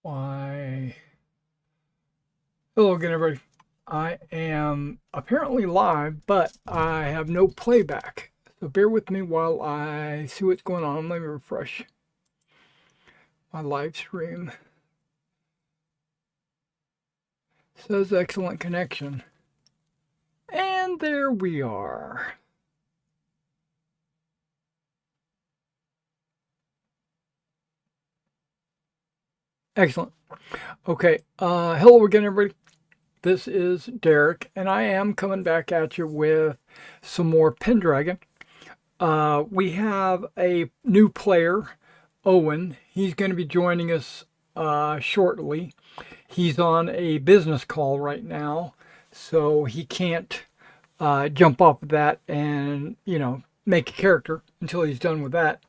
Why? Hello again, everybody. I am apparently live, but I have no playback. So bear with me while I see what's going on. Let me refresh my live stream. It says excellent connection. And there we are. Excellent. Okay. Hello again, everybody. This is Derek, and I am coming back at you with some more Pendragon. We have a new player, Owen. He's going to be joining us shortly. He's on a business call right now, so he can't jump off of that and, make a character until he's done with that.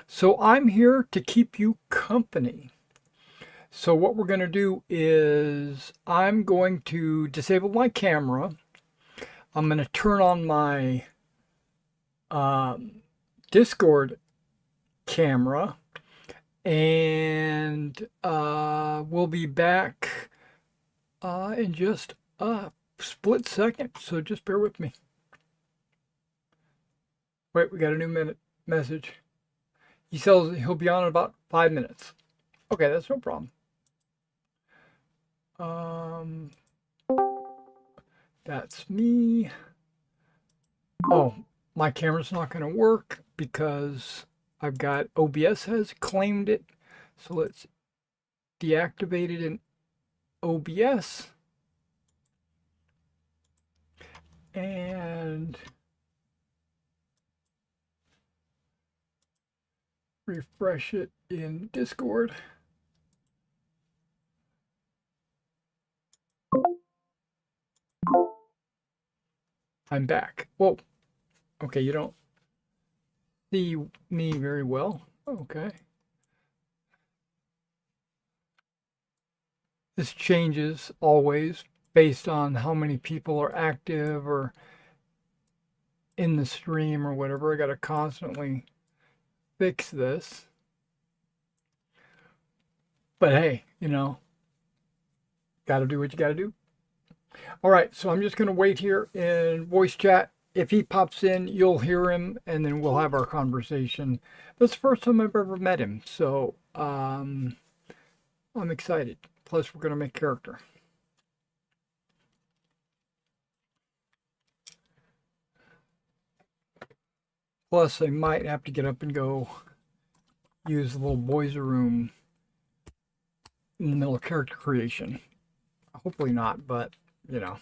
So I'm here to keep you company. So what we're going to do is I'm going to disable my camera. I'm going to turn on my Discord camera, and we'll be back in just a split second. So just bear with me. Wait, we got a new message. He says he'll be on in about 5 minutes. Okay, that's no problem. That's me. Oh, my camera's not going to work because I've got OBS has claimed it. So let's deactivate it in OBS. And refresh it in Discord. I'm back. Whoa. Okay, you don't see me very well. Okay. This changes always based on how many people are active or in the stream or whatever. I got to constantly fix this. But hey, got to do what you got to do. All right, so I'm just going to wait here in voice chat. If he pops in, you'll hear him, and then we'll have our conversation. That's the first time I've ever met him, so I'm excited. Plus, we're going to make character. Plus, I might have to get up and go use the little boys' room in the middle of character creation. Hopefully not, but, you know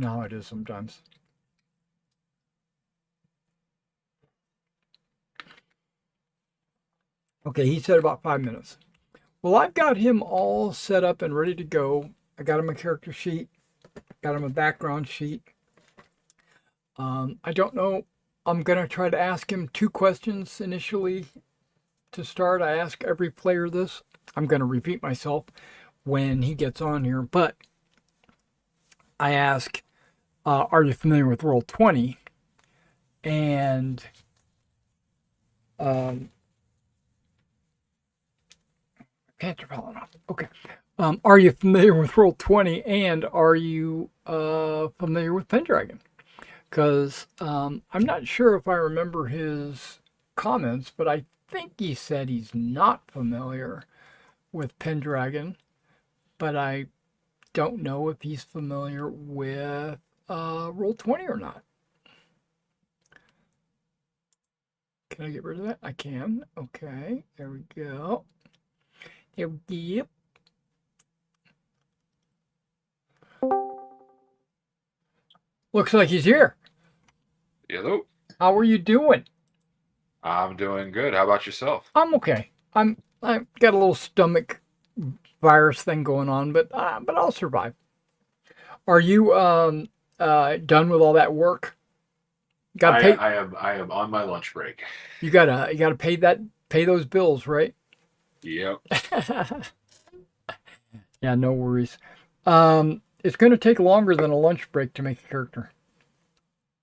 how it is sometimes. Okay, he said about 5 minutes. Well, I've got him all set up and ready to go. I got him a character sheet, got him a background sheet. I don't know. I'm going to try to ask him 2 questions initially to start. I ask every player this. I'm going to repeat myself when he gets on here, but I ask, are you familiar with Roll20? And can't turn it off. Okay. Are you familiar with Roll20, and are you familiar with Pendragon? Because I'm not sure if I remember his comments, but I think he said he's not familiar with Pendragon, but I don't know if he's familiar with Roll20 or not. Can I get rid of that? I can. Okay, there we go. Yep. Looks like he's here. Hello. How are you doing? I'm doing good. How about yourself? I'm okay. I've got a little stomach virus thing going on, but I'll survive. Are you done with all that work? Got to pay. I am on my lunch break. You gotta pay those bills, right? Yep. Yeah, no worries. It's going to take longer than a lunch break to make a character.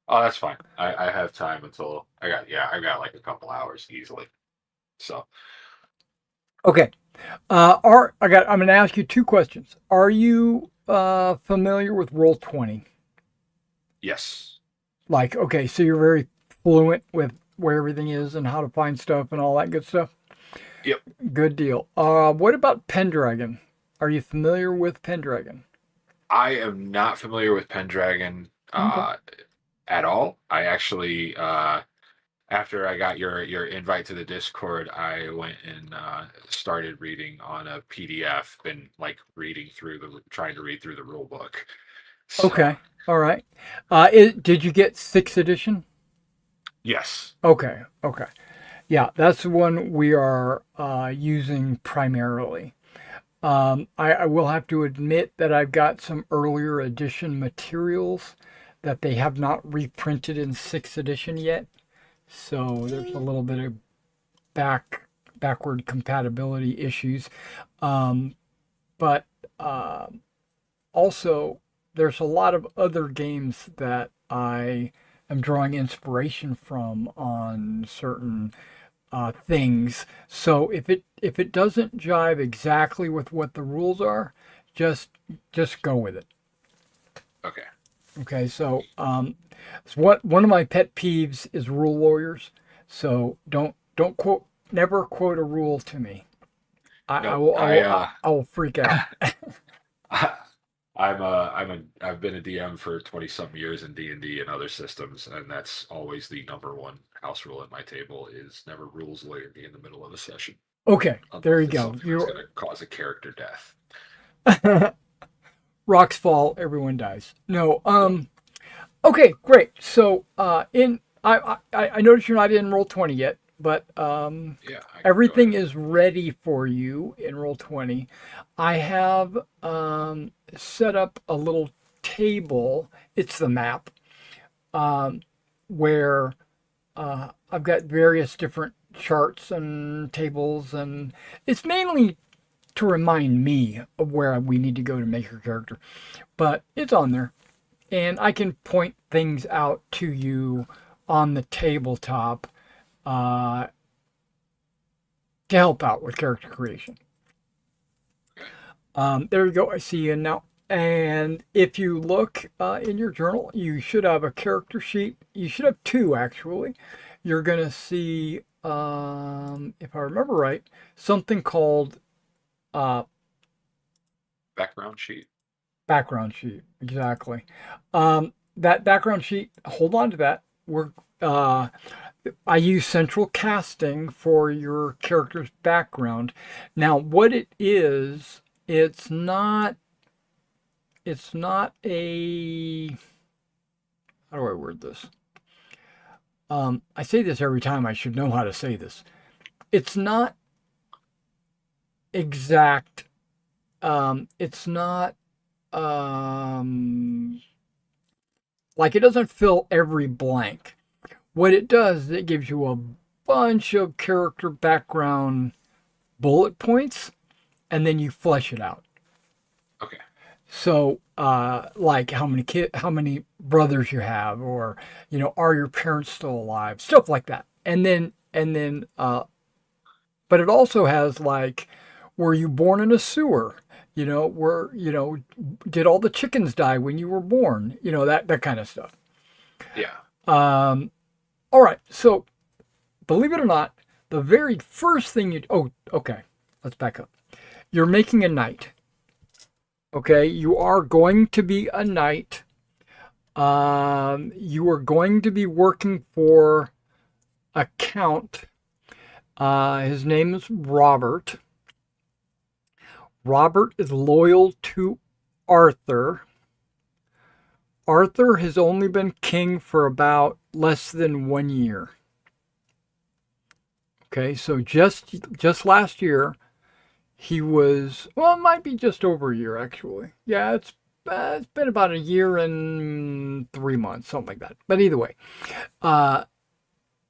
Oh, that's fine. I have time until I got like a couple hours easily. So Okay. I'm going to ask you two questions. Are you familiar with Roll 20? Yes. Like, okay, so you're very fluent with where everything is and how to find stuff and all that good stuff. Yep. Good deal. What about Pendragon? Are you familiar with Pendragon? I am not familiar with Pendragon Okay. at all. I actually, after I got your invite to the Discord, I went and started reading on a PDF. Been like trying to read through the rule book. So Okay. All right. Did you get sixth edition? yes. Okay. Okay. Yeah, that's the one we are using primarily. I will have to admit that I've got some earlier edition materials that they have not reprinted in sixth edition yet. So there's a little bit of back backward compatibility issues. Um, but uh, also, there's a lot of other games that I am drawing inspiration from on certain things. So if it doesn't jive exactly with what the rules are, just just go with it. Okay. Okay. So it's what one of my pet peeves is rule lawyers. So don't quote never quote a rule to me. I Nope. will I will I will freak out. I've been a DM for 20 some years in D&D and other systems, and that's always the number one house rule at my table is never rules lawyer me in the middle of a session Okay, there unless you it's go. something that's You going to cause a character death. rocks fall, everyone dies. No. Yep. Okay, great. So in I noticed you're not in Roll 20 yet, but Yeah, I can go everything ahead. is ready for you in Roll 20. I have set up a little table. It's the map um, where I've got various different charts and tables, and it's mainly to remind me of where we need to go to make your character. But it's on there, and I can point things out to you on the tabletop uh, to help out with character creation. Okay. There you go. I see you now. And if you look in your journal, you should have a character sheet. You should have two, actually. You're going to see, if I remember right, something called uh, Background sheet. background sheet. Exactly. That background sheet, hold on to that. Uh, I use central casting for your character's background. Now, what it is, it's not a, how do I word this? I say this every time. I should know how to say this. It's not exact. It's not um, like it doesn't fill every blank. What it does is it gives you a bunch of character background bullet points, and then you flesh it out. Okay. So, like how many brothers you have, or are your parents still alive? Stuff like that. But it also has like, were you born in a sewer? Did all the chickens die when you were born? That kind of stuff. Yeah. Um, all right. So, believe it or not, the very first thing oh, okay. Let's back up. You're making a knight. Okay, you are going to be a knight. You are going to be working for a count. His name is Robert. Robert is loyal to Arthur. Arthur has only been king for about less than 1 year. Okay, so just last year, he was, well, it might be just over a year actually. Yeah, it's been about a year and 3 months, something like that. Uh,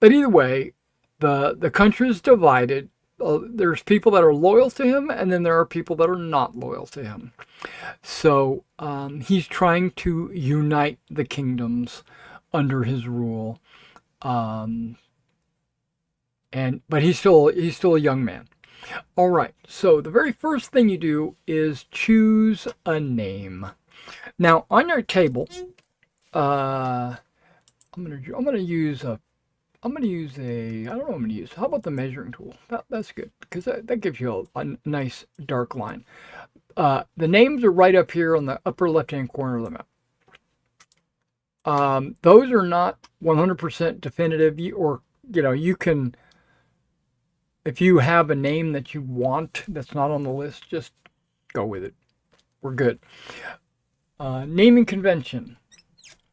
but either way, the country is divided. There's people that are loyal to him, and then there are people that are not loyal to him. So he's trying to unite the kingdoms under his rule, um, but he's still a young man. All right. So the very first thing you do is choose a name. Now on your table, uh, I'm gonna use a I don't know what I'm gonna use. How about the measuring tool? That's good because that gives you a nice dark line. The names are right up here on the upper left hand corner of the map. Those are not 100% definitive. You can, if you have a name that you want that's not on the list, just go with it. We're good. Naming convention.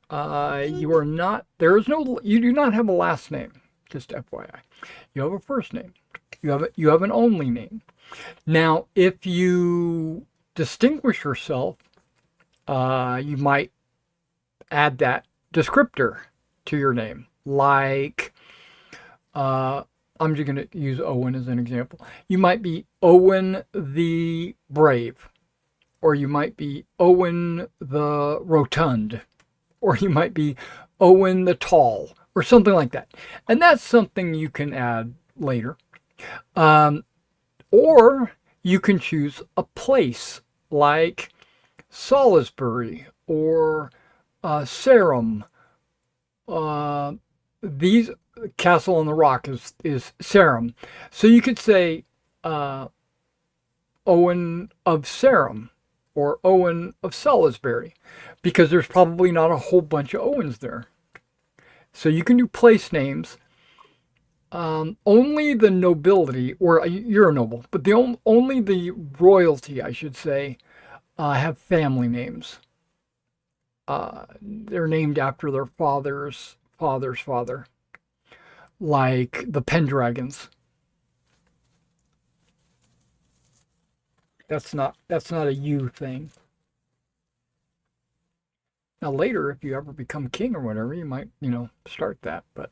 You are not, you do not have a last name, just FYI. You have a first name. You have an only name. Now, if you distinguish yourself, you might add that descriptor to your name. Like, I'm just going to use Owen as an example. You might be Owen the Brave, or you might be Owen the Rotund, or you might be Owen the Tall, or something like that. And that's something you can add later. Or you can choose a place like Salisbury or Sarum. These Castle on the Rock is Sarum. So you could say Owen of Sarum or Owen of Salisbury because there's probably not a whole bunch of Owens there. So you can do place names. Only the nobility, or you're a noble, but only the royalty, I should say, have family names. They're named after their father's father, like the Pendragons. That's not a you thing. Now later, if you ever become king or whatever, you might start that. But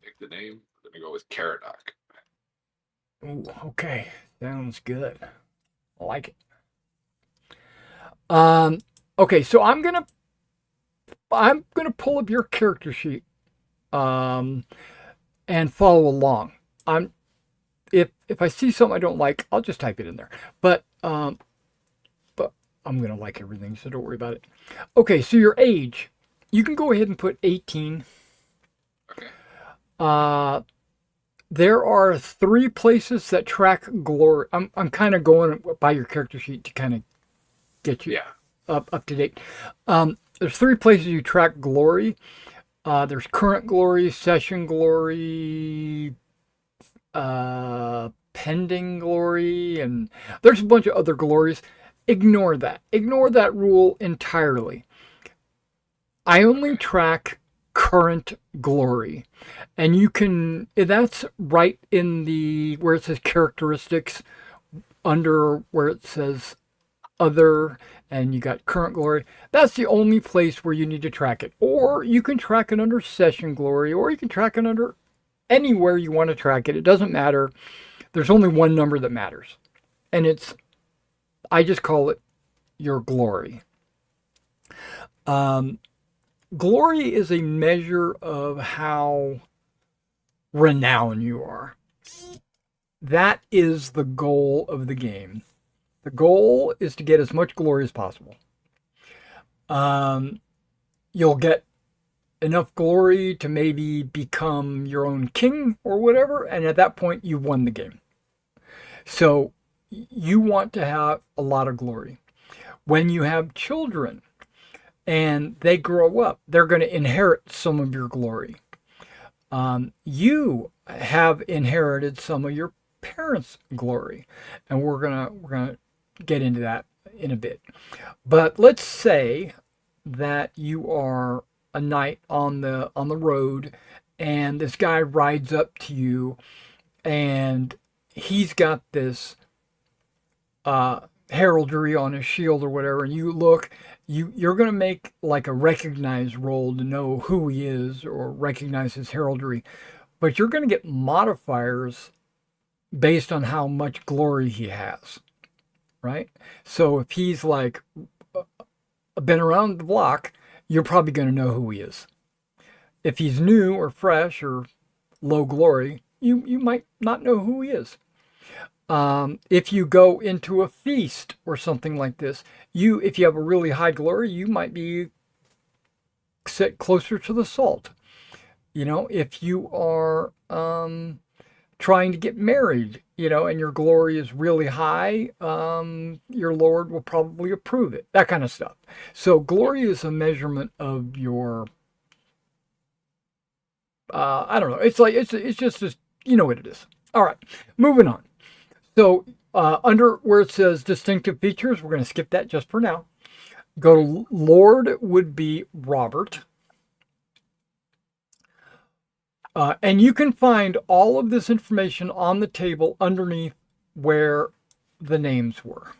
Pick the name. We're gonna go with Caradoc. ooh, okay, sounds good. I like it. Okay, so I'm gonna pull up your character sheet, and follow along. I'm if I see something I don't like, I'll just type it in there. But I'm gonna like everything, so don't worry about it. Okay, so your age, you can go ahead and put 18. Okay. There are 3 places that track glory. I'm kind of going by your character sheet to kind of get you up to date. There's 3 places you track glory. There's current glory, session glory, pending glory, and there's a bunch of other glories. Ignore that. Ignore that rule entirely. I only track current glory. And that's right in the, where it says characteristics, under where it says other, and you got current glory. That's the only place where you need to track it. Or you can track it under session glory, or you can track it under anywhere you want to track it. It doesn't matter. There's only one number that matters. And I just call it your glory. Glory is a measure of how renowned you are. That is the goal of the game. The goal is to get as much glory as possible. You'll get enough glory to maybe become your own king or whatever, and at that point, you've won the game. So you want to have a lot of glory. When you have children and they grow up, they're going to inherit some of your glory. You have inherited some of your parents' glory, and we're gonna get into that in a bit. But let's say that you are a knight on the road, and this guy rides up to you, and he's got this heraldry on his shield or whatever, and you look. You're going to make like a recognize roll to know who he is or recognize his heraldry, but you're going to get modifiers based on how much glory he has, right? So if he's like been around the block, you're probably going to know who he is. If he's new or fresh or low glory, you might not know who he is. If you go into a feast or something like this, if you have a really high glory, you might be sit closer to the salt. If you are trying to get married, and your glory is really high, your Lord will probably approve it. That kind of stuff. So glory is a measurement of your. I don't know. It's like it's just you know what it is. All right, moving on. So under where it says distinctive features, we're going to skip that just for now. Go to Lord would be Robert. And you can find all of this information on the table underneath where the names were.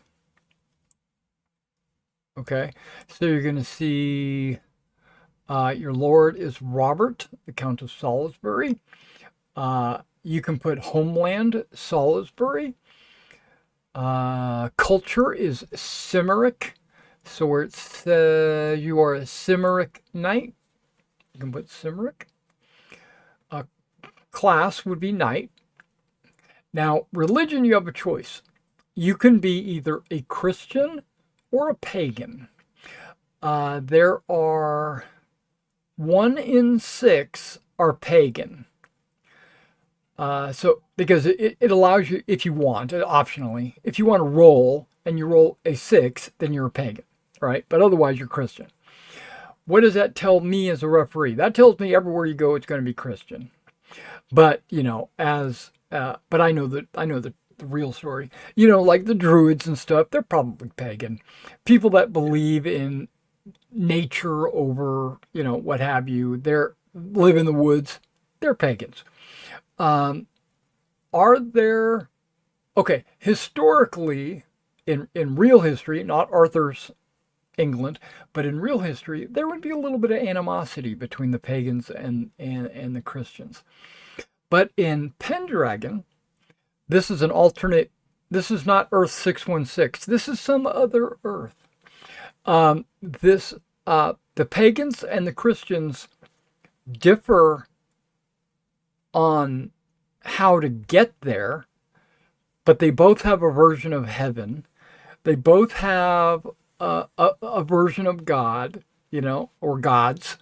Okay, so you're going to see your Lord is Robert, the Count of Salisbury. You can put Homeland Salisbury. Culture is Cimeric. So where it's you are a Cimeric knight, you can put Cimeric. Class would be knight. Now, religion, you have a choice. You can be either a Christian or a pagan. There are 1 in 6 are pagan. So because it allows you, if you want, optionally, if you want to roll and you roll a 6, then you're a pagan, right? But otherwise, you're Christian. What does that tell me as a referee? That tells me everywhere you go, it's going to be Christian. But but I know the real story. Like the Druids and stuff, they're probably pagan. People that believe in nature over, what have you, they're live in the woods, they're pagans. Are there, okay, historically, in real history, not Arthur's England, but in real history, there would be a little bit of animosity between the pagans and the Christians. But in Pendragon, this is an alternate, this is not Earth 616, this is some other Earth. The pagans and the Christians differ on how to get there, but they both have a version of heaven. They both have a version of God, or gods,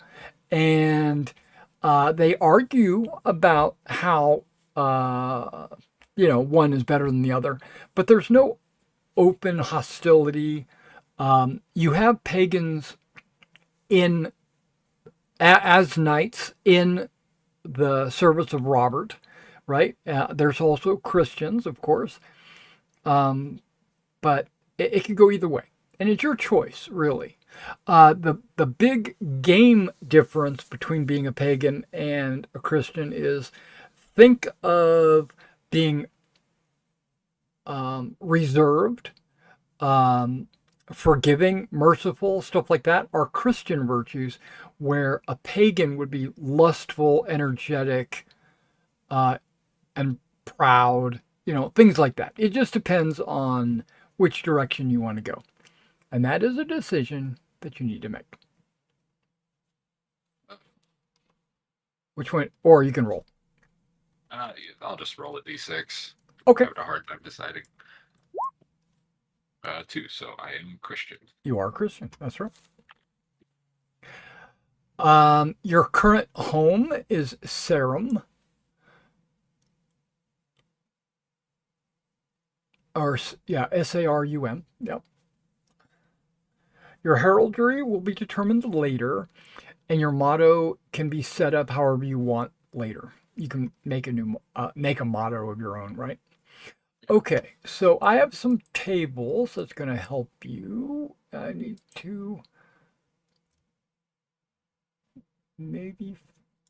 and they argue about how one is better than the other, but there's no open hostility. You have pagans in as knights in the service of Robert, right? There's also Christians, of course, but it could go either way, and it's your choice, really. The big game difference between being a pagan and a Christian is, think of being reserved, forgiving, merciful, stuff like that are Christian virtues, where a pagan would be lustful, energetic, and proud, things like that. It just depends on which direction you want to go. And that is a decision that you need to make. Which one? Or you can roll. I'll just roll a d6. Okay. I'm having a hard time deciding. 2, so I am Christian. You are Christian. That's right. Your current home is Sarum. Or, yeah, Sarum. Yep. Your heraldry will be determined later, and your motto can be set up however you want later. You can make a motto of your own, right? Okay, so I have some tables that's going to help you. I need to maybe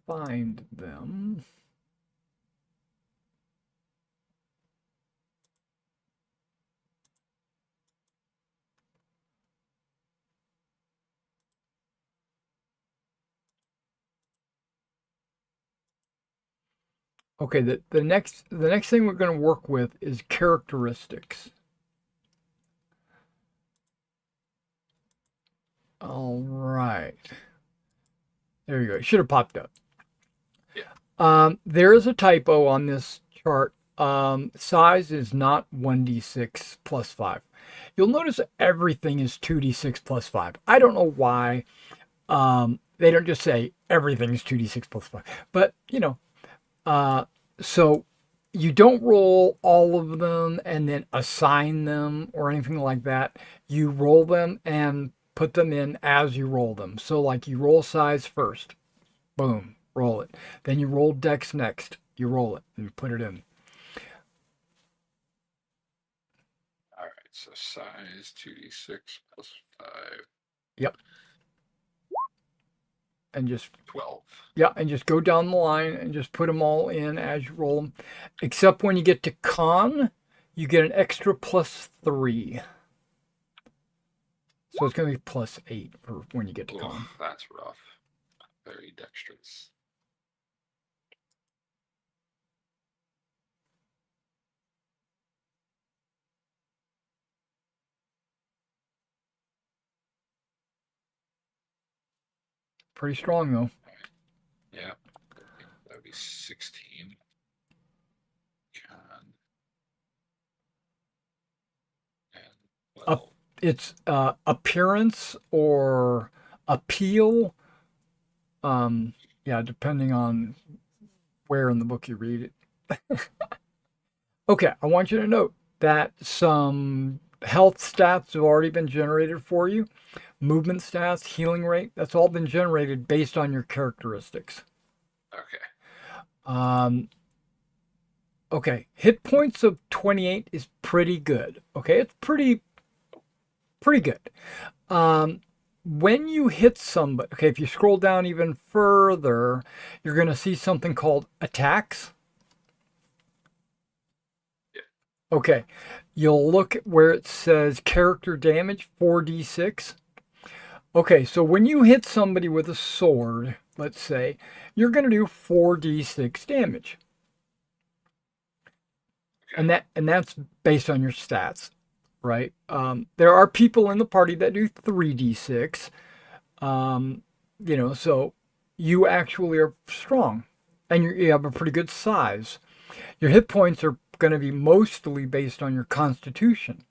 find them. Okay, the next thing we're going to work with is characteristics. All right. There you go. It should have popped up. Yeah. There is a typo on this chart. Size is not 1d6 plus 5. You'll notice everything is 2d6 plus 5. I don't know why they don't just say everything is 2d6 plus 5. But, so you don't roll all of them and then assign them or anything like that. You roll them and put them in as you roll them. So, like, you roll size first. Boom, roll it. Then you roll dex next. You roll it and you put it in. All right, so size 2d6 plus 5, Yep. And just 12. yeah, and just go down the line and just put them all in as you roll them. Except when you get to con, you get an extra +3. So it's going to be +8 for when you get to con. That's rough. Very dexterous. Pretty strong though. Yeah, that would be 16. Con. And 12. It's appearance or appeal. Yeah, depending on where in the book you read it. Okay, I want you to note that some health stats have already been generated for you. Movement stats, healing rate, that's all been generated based on your characteristics. Okay. Okay, hit points of 28 is pretty good. Okay, it's pretty good. When you hit somebody, okay, if you scroll down even further, you're going to see something called attacks. Yeah. Okay, you'll look where it says character damage 4d6. Okay, so when you hit somebody with a sword, let's say, you're going to do 4d6 damage. Okay. And that's based on your stats, right? There are people in the party that do 3d6. So you actually are strong and you have a pretty good size. Your hit points are going to be mostly based on your constitution.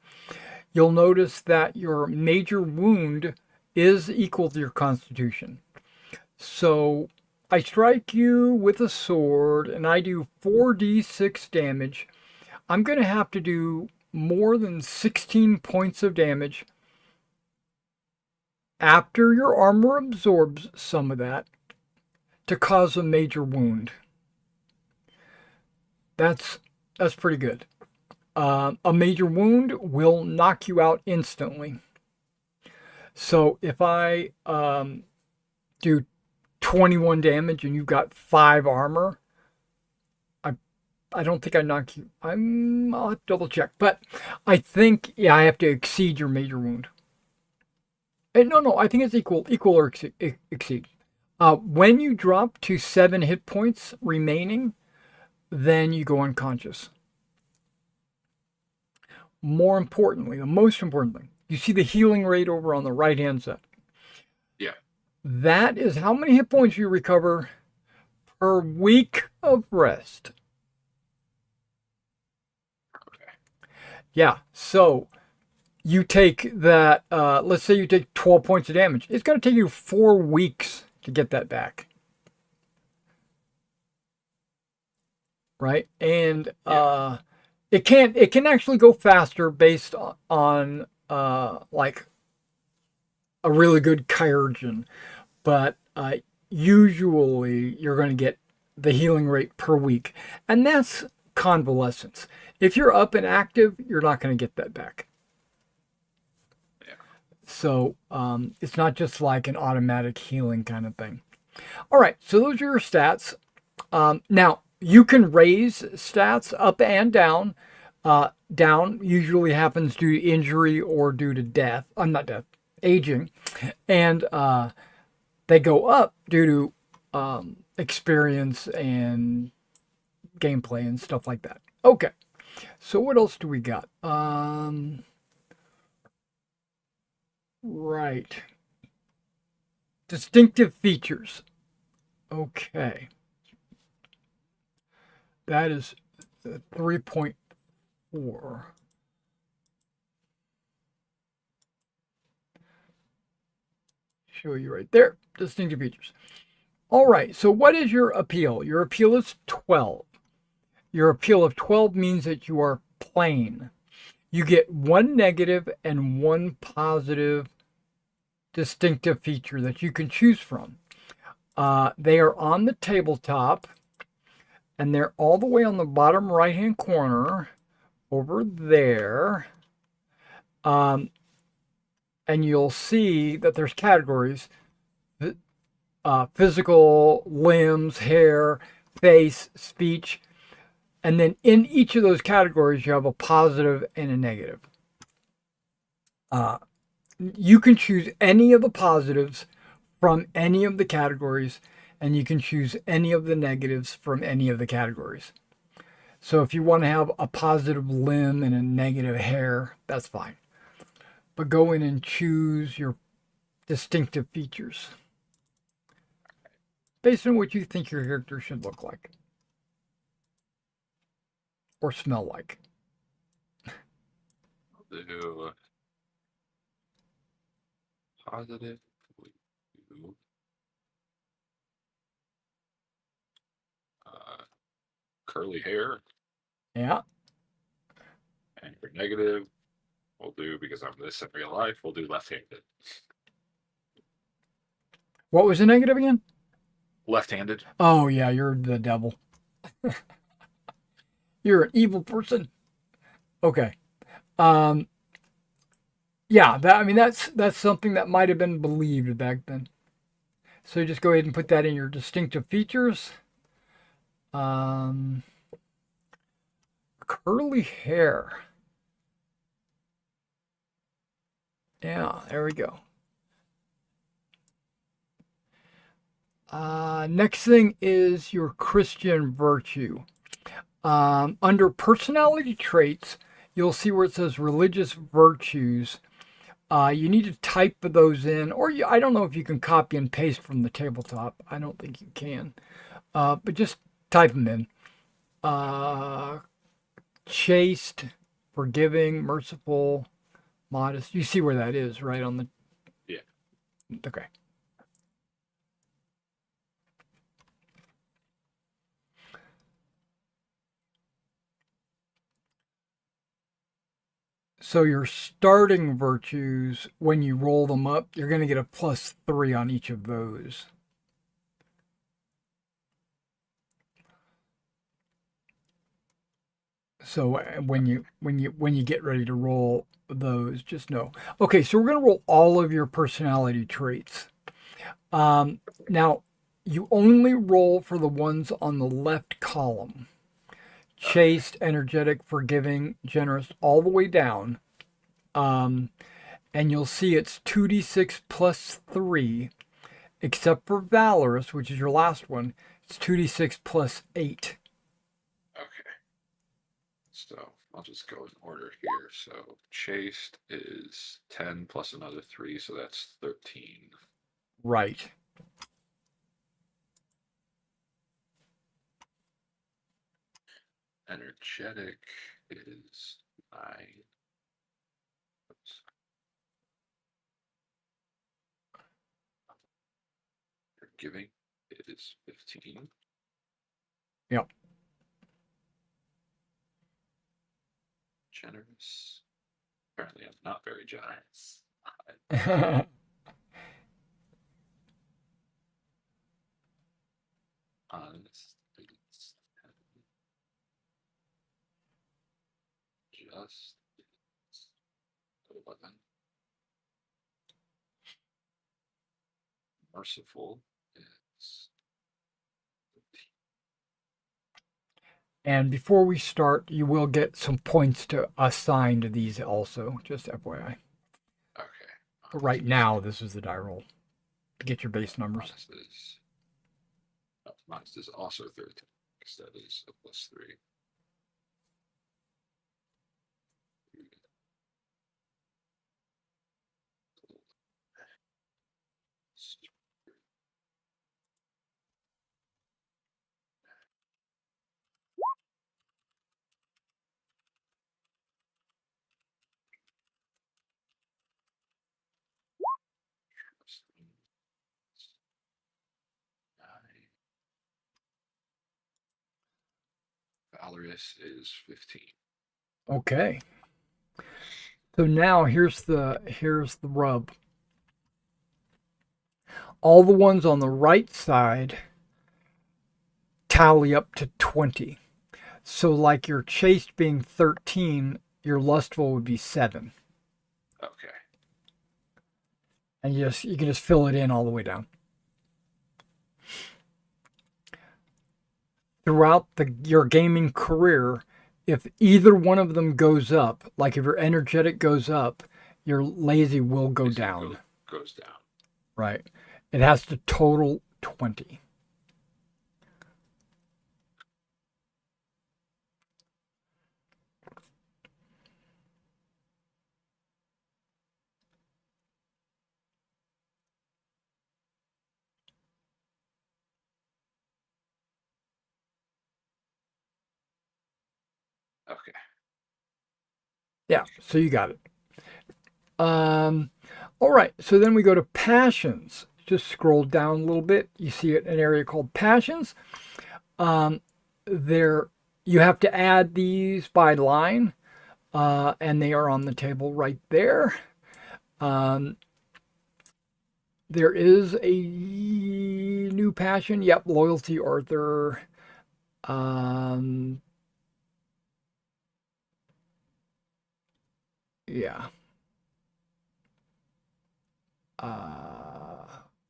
You'll notice that your major wound is equal to your constitution. So I strike you with a sword and I do 4d6 damage. I'm going to have to do more than 16 points of damage after your armor absorbs some of that to cause a major wound. That's pretty good. A major wound will knock you out instantly. So if I do 21 damage and you've got 5 armor, I don't think I knock you. I'll have to double check, but I think I have to exceed your major wound. No, I think it's equal or exceed. When you drop to 7 hit points remaining, then you go unconscious. More importantly, the most important thing, you see the healing rate over on the right hand side. Yeah. That is how many hit points you recover per week of rest. Okay. Yeah, so you take that, let's say you take 12 points of damage. It's going to take you 4 weeks to get that back. Right? And it can actually go faster based on like a really good chirurgeon, but usually you're going to get the healing rate per week, and that's convalescence. If you're up and active, you're not going to get that back. Yeah. So it's not just like an automatic healing kind of thing. All right, so those are your stats. Now you can raise stats up and down. Down usually happens due to injury or due to death. Not death, aging, and they go up due to experience and gameplay and stuff like that. Okay, so what else do we got? Right, distinctive features. Okay. That is 3.4. Show you right there. Distinctive features. All right. So what is your appeal? Your appeal is 12. Your appeal of 12 means that you are plain. You get one negative and one positive distinctive feature that you can choose from. They are on the tabletop, and they're all the way on the bottom right hand corner over there. And you'll see that there's categories: physical, limbs, hair, face, speech. And then in each of those categories, you have a positive and a negative. You can choose any of the positives from any of the categories, and you can choose any of the negatives from any of the categories. So if you want to have a positive limb and a negative hair, that's fine. But go in and choose your distinctive features based on what you think your character should look like or smell like. I'll do positive blue. Curly hair. Yeah. And for negative, we'll do, because I'm this in real life, we'll do left-handed. What was the negative again? Left-handed. Oh, yeah, you're the devil. You're an evil person. Okay. Yeah, that's something that might have been believed back then. So just go ahead and put that in your distinctive features. Curly hair. Yeah, there we go. Next thing is your Christian virtue. Under personality traits, you'll see where it says religious virtues. You need to type those in, or I don't know if you can copy and paste from the tabletop. I don't think you can. But just type them in. Chaste, forgiving, merciful, modest. You see where that is, right? On the. Yeah. Okay. So your starting virtues, when you roll them up, you're going to get a +3 on each of those. So when you get ready to roll those, just know. Okay, so we're going to roll all of your personality traits. Now, you only roll for the ones on the left column: chaste, energetic, forgiving, generous, all the way down. And you'll see it's 2d6 +3, except for valorous, which is your last one. It's 2d6 +8. Okay. So I'll just go in order here. So chaste is 10 plus another 3, so that's 13. Right. Energetic is 9. Oops. Forgiving is 15. Yep. Generous. Apparently, I'm not very generous. Honest is 10. Just is 11. Merciful is 13. And before we start, you will get some points to assign to these also, just FYI. Okay. But right now, this is the die roll to get your base numbers. Honest is also 13, because that is a +3. Avarice is 15. Okay. So now here's the rub. All the ones on the right side tally up to 20. So like your chaste being 13, your lustful would be 7. Okay. And you can just fill it in all the way down. Throughout your gaming career, if either one of them goes up, like if your energetic goes up, your lazy will go down. Goes down. Right. It has to total 20. Okay. Yeah, so you got it. All right, so then we go to passions. Just scroll down a little bit. You see an area called passions. Um, there, you have to add these by line, and they are on the table right there. Um, there is a new passion. Yep, loyalty, Arthur. Um, yeah.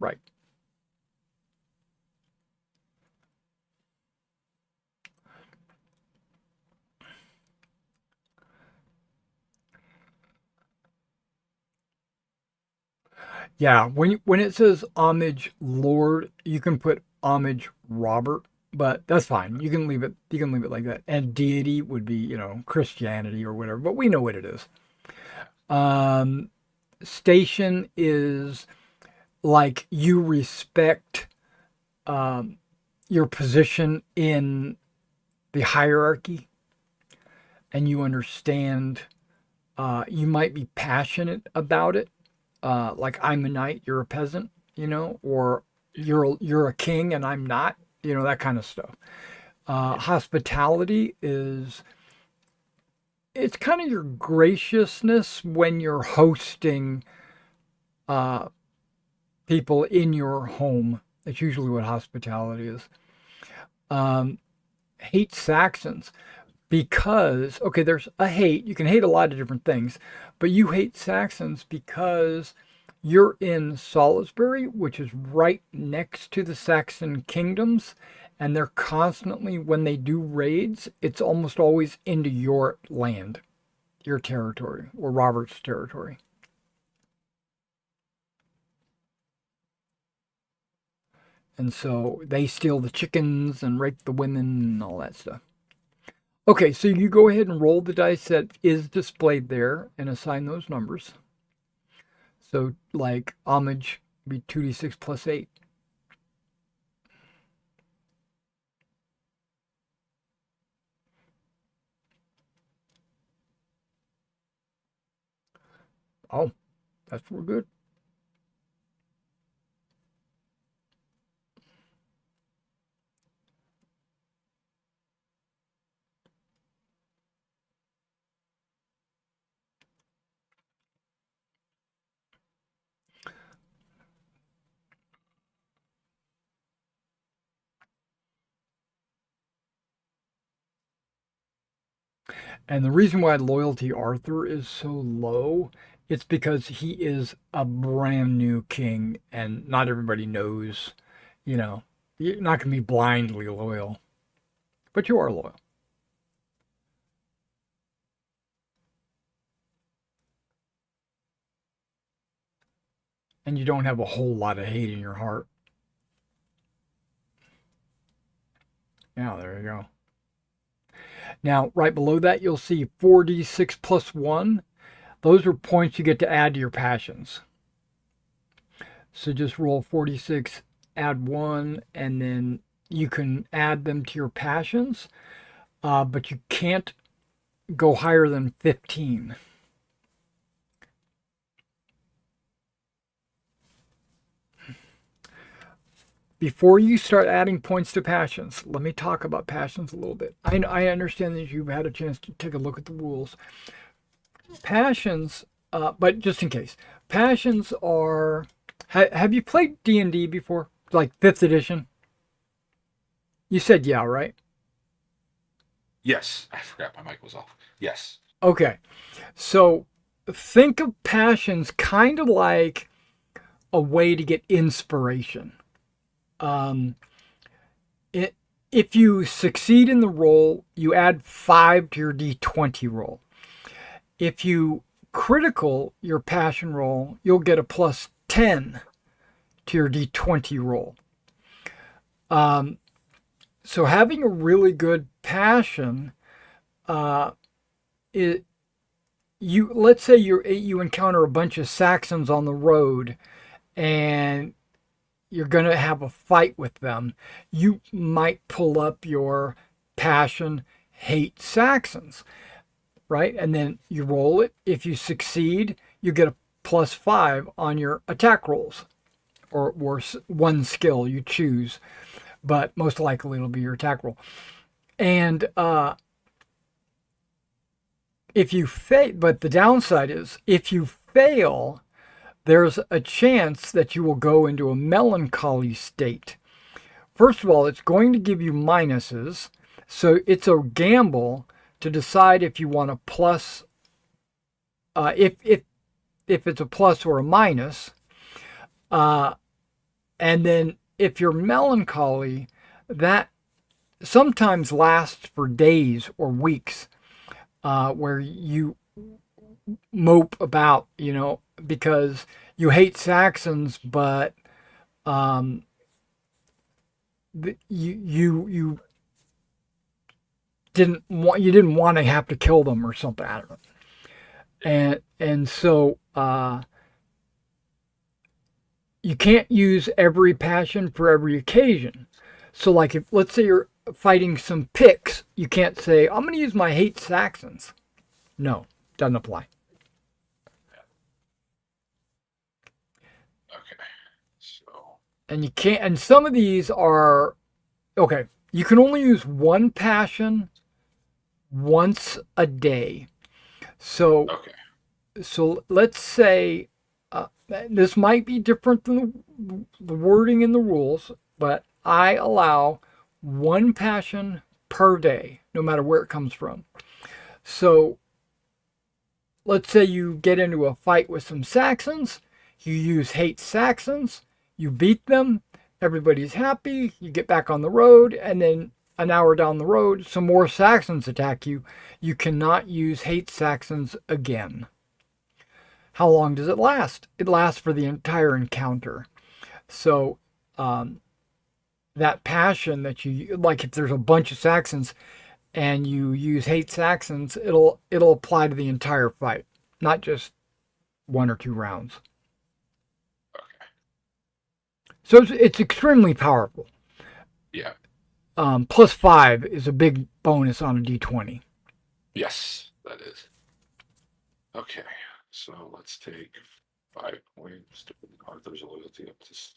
Right. Yeah, when it says homage Lord, you can put homage Robert, but that's fine. You can leave it like that. And deity would be, Christianity or whatever, but we know what it is. Um Station is like you respect um your position in the hierarchy and you understand you might be passionate about it. Like I'm a knight, you're a peasant, or you're a king and I'm not, that kind of stuff. Yeah. Hospitality is it's kind of your graciousness when you're hosting uh, people in your home. That's usually what hospitality is. Um, Hate Saxons because okay, there's a hate. You can hate a lot of different things, but you hate Saxons because you're in Salisbury, which is right next to the Saxon kingdoms, and they're constantly when they do raids, it's almost always into your land, your territory, or Robert's territory. And so they steal the chickens and rape the women and all that stuff. Okay, so you go ahead and roll the dice that is displayed there and assign those numbers. So, like, homage would be 2d6 plus 8. Oh, that's real good. And the reason why loyalty Arthur is so low, it's because he is a brand new king and not everybody knows, you know, you're not going to be blindly loyal, but you are loyal. And you don't have a whole lot of hate in your heart. Yeah, there you go. Now, right below that, you'll see 4d6 plus 1. Those are points you get to add to your passions. So just roll 4d6, add 1, and then you can add them to your passions, but you can't go higher than 15. before you start adding points to passions, let me talk about passions a little bit. I understand that you've had a chance to take a look at the rules. Passions, but just in case, passions are. Have you played D&D before, like fifth edition? You said yeah, right? Yes, I forgot my mic was off. Yes. Okay, so think of passions kind of like a way to get inspiration. Um, it, if you succeed in the roll, you add 5 to your d20 roll. If you critical your passion roll, you'll get a plus 10 to your d20 roll. Um, so having a really good passion, uh, it you let's say you encounter a bunch of Saxons on the road and you're going to have a fight with them. You might pull up your passion hate Saxons, right? And then you roll it. If you succeed, you get a plus 5 on your attack rolls, or one skill you choose, but most likely it'll be your attack roll. And if you fail, but the downside is if you fail, there's a chance that you will go into a melancholy state. First of all, it's going to give you minuses, so it's a gamble to decide if you want a plus, if it's a plus or a minus, and then if you're melancholy, that sometimes lasts for days or weeks, where you mope about, because you hate Saxons, but you didn't want to have to kill them or something. I don't know. And so you can't use every passion for every occasion. So like if let's say you're fighting some Picts, you can't say I'm going to use my hate Saxons. No, doesn't apply. Okay. So. And you can't. And some of these are okay. You can only use one passion once a day. So Okay. so let's say this might be different than the wording in the rules, but I allow one passion per day, no matter where it comes from. So let's say you get into a fight with some Saxons, you use hate Saxons, you beat them, everybody's happy, you get back on the road, and then an hour down the road, some more Saxons attack you. You cannot use hate Saxons again. How long does it last? It lasts for the entire encounter. So that passion that you like, if there's a bunch of Saxons and you use hate Saxons, it'll apply to the entire fight, not just 1 or 2 rounds. Okay. So it's extremely powerful. Yeah. Plus 5 is a big bonus on a d20. Yes, that is. Okay. So let's take 5 points to bring Arthur's loyalty up to 6.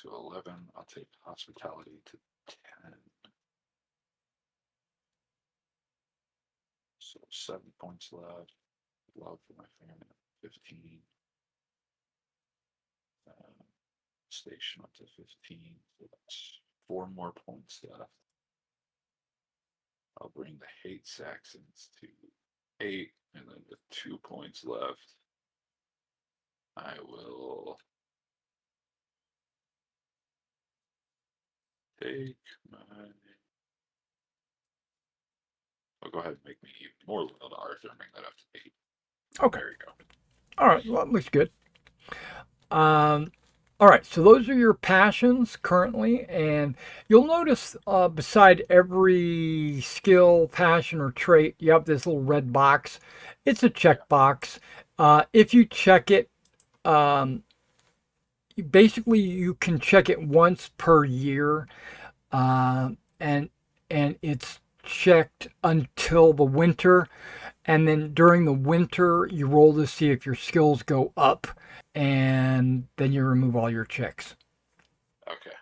To 11. I'll take hospitality to 10. So 7 points left. Love for my family. 15. Station up to 15. So that's 4 more points left. I'll bring the hate Saxons to 8. And then with 2 points left, I will take my. I'll go ahead and make me more loyal to Arthur and bring that up to 8. Okay. There you go. All right. Well, that looks good. All right, so those are your passions currently, and you'll notice beside every skill, passion, or trait, you have this little red box. It's a check box. If you check it, basically you can check it once per year, and it's checked until the winter, and then during the winter you roll to see if your skills go up, and then you remove all your checks. Okay.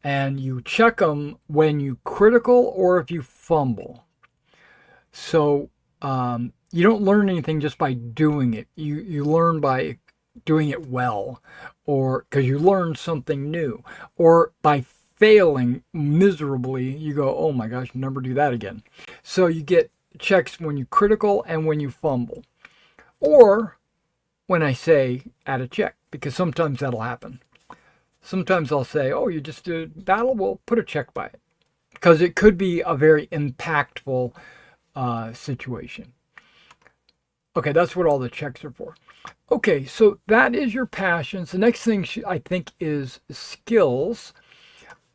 And you check them when you critical or if you fumble. So you don't learn anything just by doing it. You learn by doing it well, or because you learn something new, or by failing miserably, you go, oh my gosh, never do that again. So you get checks when you critical and when you fumble, or when I say add a check, because sometimes that'll happen. Sometimes I'll say, oh, you just did battle? Well, put a check by it. Because it could be a very impactful situation. Okay, that's what all the checks are for. Okay, so that is your passions. The next thing I think is skills.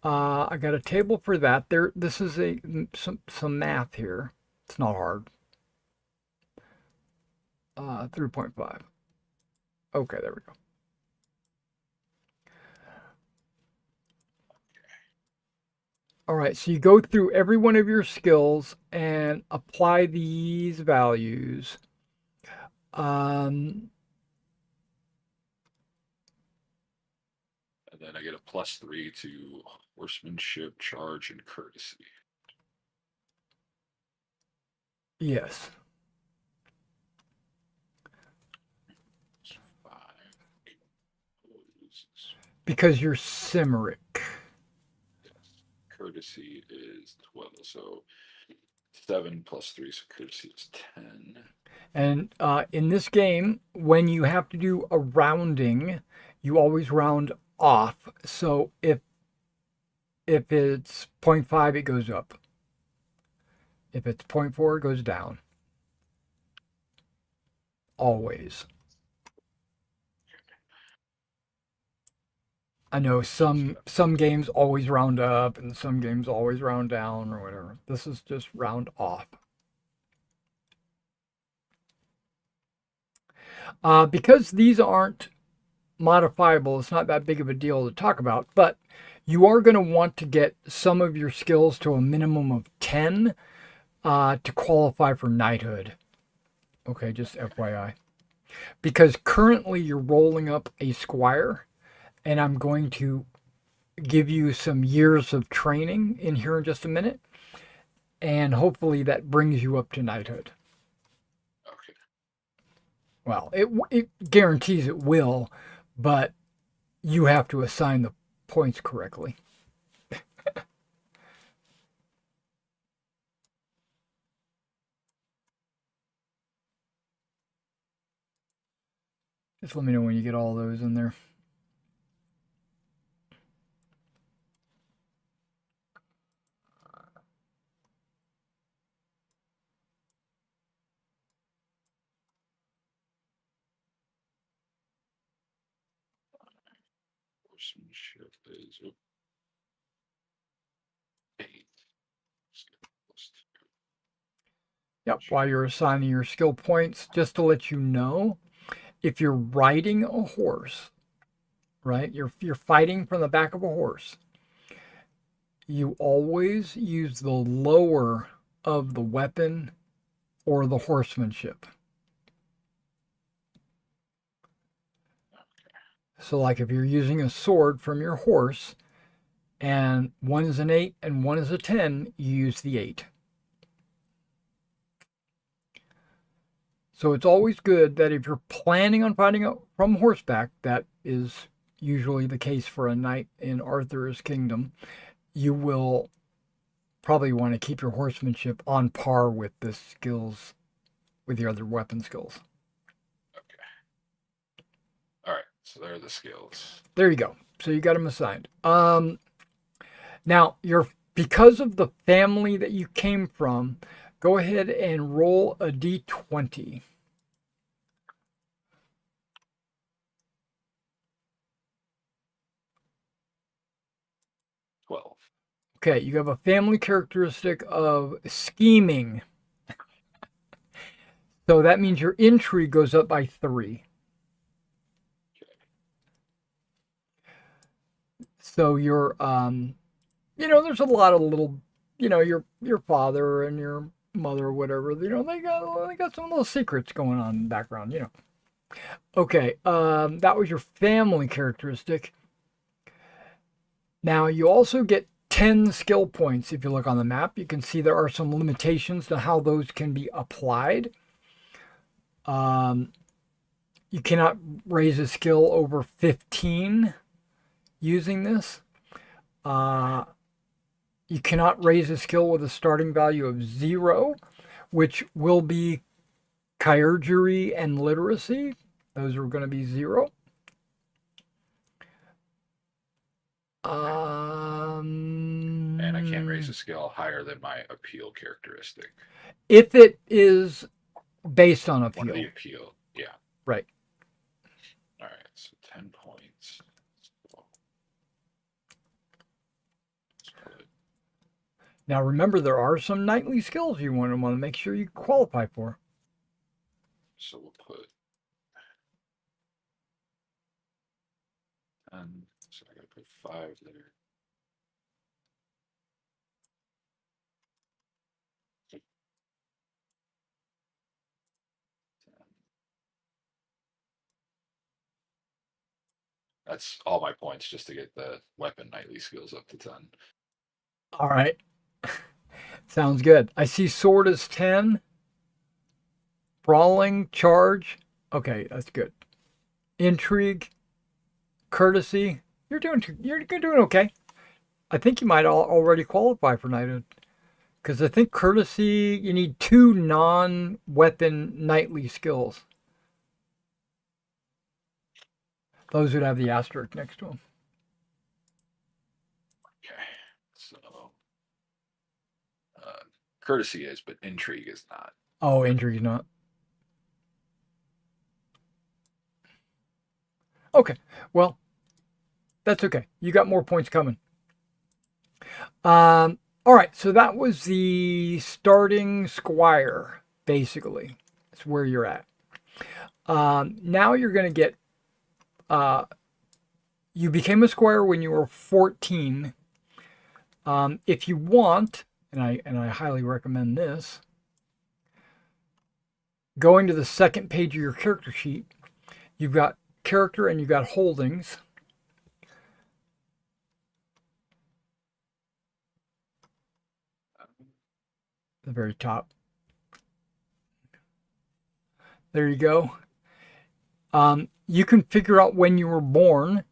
I got a table for that. There, this is some math here. It's not hard. 3.5. Okay, there we go. All right, so you go through every one of your skills and apply these values. And then I get a +3 to horsemanship, charge, and courtesy. Yes. 5. Because you're Cimeric. Yes. Courtesy is 12. So 7 + 3, so courtesy is 10. And in this game, when you have to do a rounding, you always round off. So if it's 0.5, it goes up. If it's 0.4, it goes down. Always. I know some games always round up and some games always round down or whatever. This is just round off. Because these aren't modifiable, it's not that big of a deal to talk about, but you are going to want to get some of your skills to a minimum of 10 to qualify for knighthood. Okay, just FYI. Because currently you're rolling up a squire, and I'm going to give you some years of training in here in just a minute, and hopefully that brings you up to knighthood. Okay. Well, it guarantees it will, but you have to assign the points correctly. Just let me know when you get all those in there. Horsemanship is 8. +2. Yep, while you're assigning your skill points, just to let you know, if you're riding a horse, right? You're fighting from the back of a horse. You always use the lower of the weapon or the horsemanship. So, like if you're using a sword from your horse and one is an 8 and one is a 10, you use the 8. So, it's always good that if you're planning on fighting from horseback, that is usually the case for a knight in Arthur's kingdom, you will probably want to keep your horsemanship on par with the skills, with your other weapon skills. Okay. All right. So there are the skills. There you go. So you got them assigned. Now because of the family that you came from, go ahead and roll a d20. 12. Okay, you have a family characteristic of scheming. So that means your intrigue goes up by 3. Okay. So you're, there's a lot of little, your father and your mother or whatever, they got some little secrets going on in the background. Okay, that was your family characteristic. Now you also get 10 skill points. If you look on the map, you can see there are some limitations to how those can be applied. Um, you cannot raise a skill over 15 using this. Uh, you cannot raise a skill with a starting value of 0, which will be chirurgery and literacy. Those are going to be 0. And I can't raise a skill higher than my appeal characteristic. If it is based on One of the appeal. appeal, yeah. Right. All right, so 10 points. Now remember, there are some knightly skills you want to make sure you qualify for. So we'll put 10. So I gotta put 5 there. That's all my points just to get the weapon knightly skills up to 10. All right. Sounds good. I see sword is 10. Brawling, charge. Okay, that's good. Intrigue, courtesy. You're doing okay. I think you might already qualify for knighthood. Because I think courtesy, you need 2 non-weapon knightly skills. Those would have the asterisk next to them. Okay, so courtesy is, but intrigue is not. Oh, intrigue not. Okay, well, that's okay. You got more points coming. All right, so that was the starting squire, basically. That's where you're at. Now you're going to get. You became a squire when you were 14. If you want, and I highly recommend this, going to the second page of your character sheet, you've got character and you've got holdings. The very top. There you go. You can figure out when you were born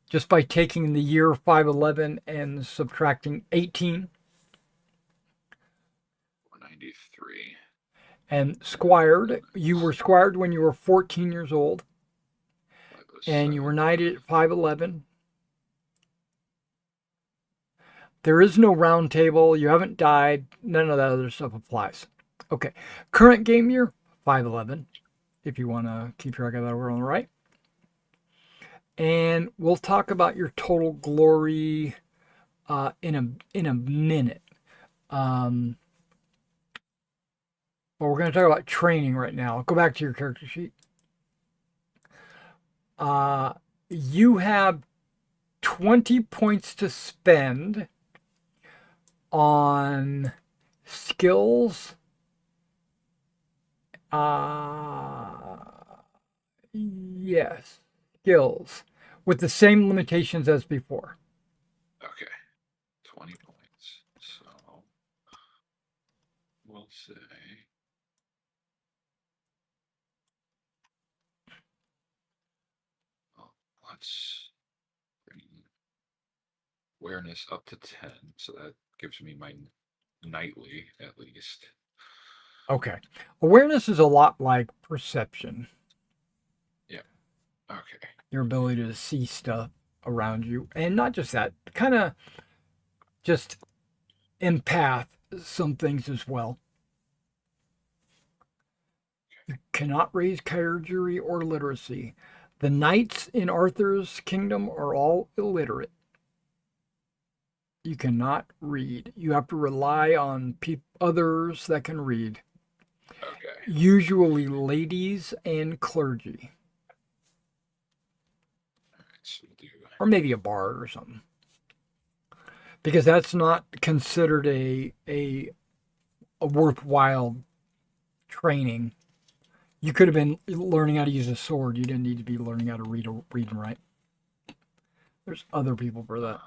just by taking the year 511 and subtracting 18. 493. And squired, you were squired when you were 14 years old. And you were knighted at 511. There is no round table. You haven't died. None of that other stuff applies. Okay. Current game year, 511. If you want to keep track of that over on the right. And we'll talk about your total glory in a minute. But we're going to talk about training right now. Go back to your character sheet. You have 20 points to spend on skills. Yes, skills with the same limitations as before. Okay, 20 points. So we'll say let's bring awareness up to 10. So that gives me my nightly at least. Okay. Awareness is a lot like perception. Yeah. Okay. Your ability to see stuff around you. And not just that, kind of just empath some things as well. You cannot raise chirurgery or literacy. The knights in Arthur's kingdom are all illiterate. You cannot read. You have to rely on others that can read. Okay. Usually ladies and clergy. All right, so we'll do. Or maybe a bard or something. because that's not considered a worthwhile training. You could have been learning how to use a sword. You didn't need to be learning how to read and write. There's other people for that.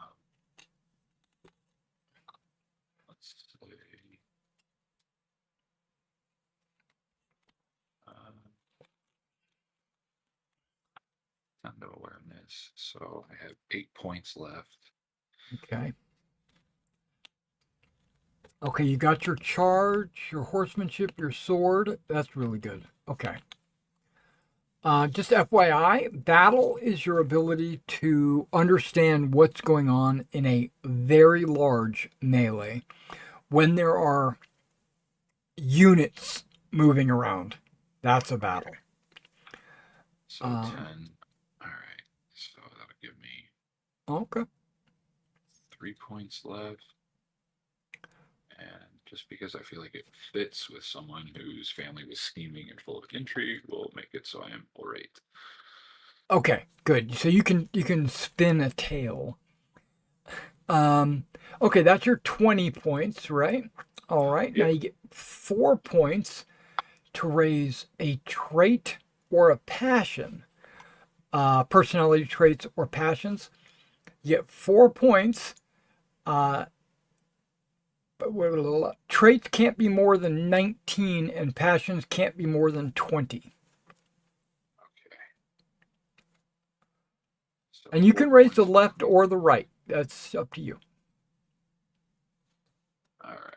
Let's see. Kind of awareness. So I have 8 points left. Okay. Okay, you got your charge, your horsemanship, your sword. That's really good. Okay. Just FYI, battle is your ability to understand what's going on in a very large melee when there are units moving around. That's a battle. So 10. All right. So that'll give me Okay. 3 points left. And just because I feel like it fits with someone whose family was scheming and full of intrigue, we'll make it so I am orate. Okay, good. So you can spin a tale. Okay, that's your 20 points, right? All right. Now Yep. you get 4 points to raise a trait or a passion. Personality traits or passions. You get 4 points. Uh, Traits can't be more than 19 and passions can't be more than 20. Okay. So And you 4 can raise the points. left or the right. That's up to you. All right.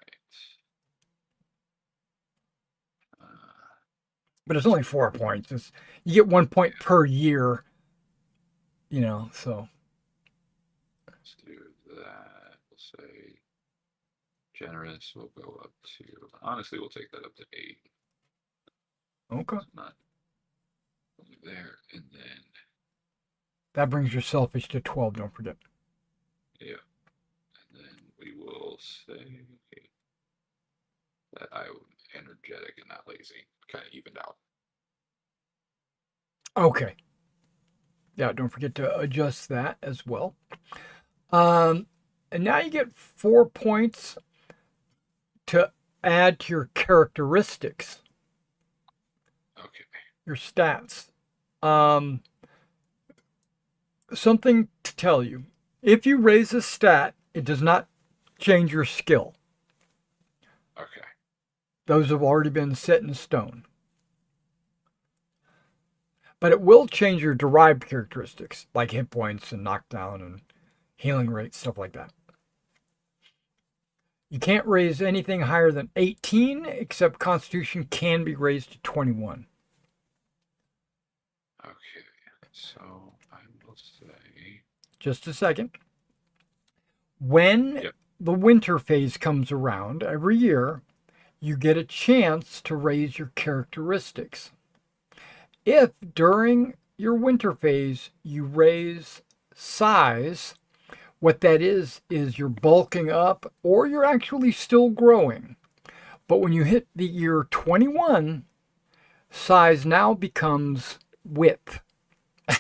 But it's only 4 points. You get 1 point per year, so. Let's do that. We'll say generous will go up to, honestly, we'll take that up to 8. Okay. It's not there. And then, That brings your selfish to 12, don't forget. yeah. And then we will say that I'm energetic and not lazy. Kind of evened out. Okay. Yeah, don't forget to adjust that as well. And now you get 4 points to add to your characteristics, Okay. your stats. Something to tell you. If you raise a stat, it does not change your skill. Okay. Those have already been set in stone. But it will change your derived characteristics, like hit points and knockdown and healing rate, stuff like that. You can't raise anything higher than 18, except Constitution can be raised to 21. Okay. So I will say. Just a second. When Yep. the winter phase comes around every year, you get a chance to raise your characteristics. If during your winter phase you raise size, what that is you're bulking up or you're actually still growing. But when you hit the year 21, size now becomes width. Okay.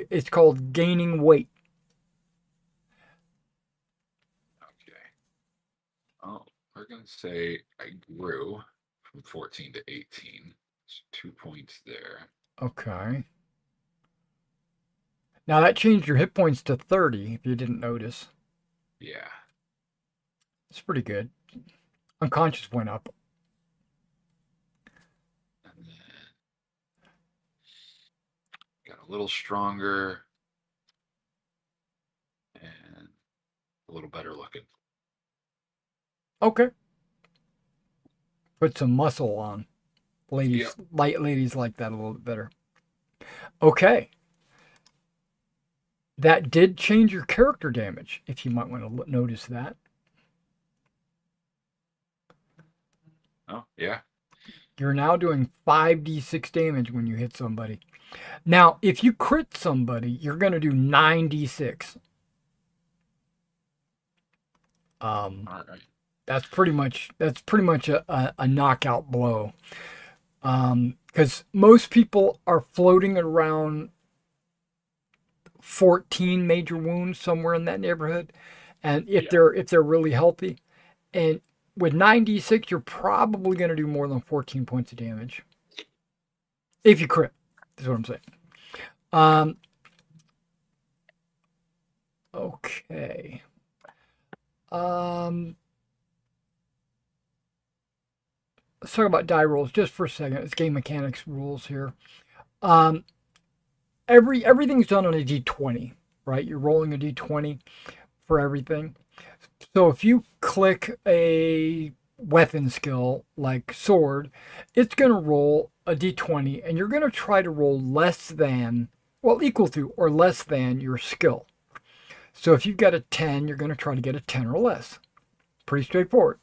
It's called gaining weight. Okay. Oh, we're going to say I grew from 14 to 18. So 2 points there. Okay. Now that changed your hit points to 30 if you didn't notice. Yeah. It's pretty good. Unconscious went up. And then got a little stronger and a little better looking. Okay. Put some muscle on. Ladies, Yep. light ladies like that a little bit better. Okay. That did change your character damage, if you might want to notice that. Oh, yeah. You're now doing 5d6 damage when you hit somebody. Now, if you crit somebody, you're going to do 9d6. All right. That's pretty much a knockout blow. Because most people are floating around 14 major wounds, somewhere in that neighborhood. And if Yeah. they're really healthy, and with 9d6, you're probably going to do more than 14 points of damage if you crit. Is what I'm saying. Um, okay. Um, let's talk about die rolls just for a second. It's game mechanics rules here. Um, everything's done on a d20, right? You're rolling a d20 for everything. So if you click a weapon skill like sword, it's going to roll a d20, and you're going to try to roll less than, well, equal to or less than your skill. So if you've got a 10, you're going to try to get a 10 or less. Pretty straightforward.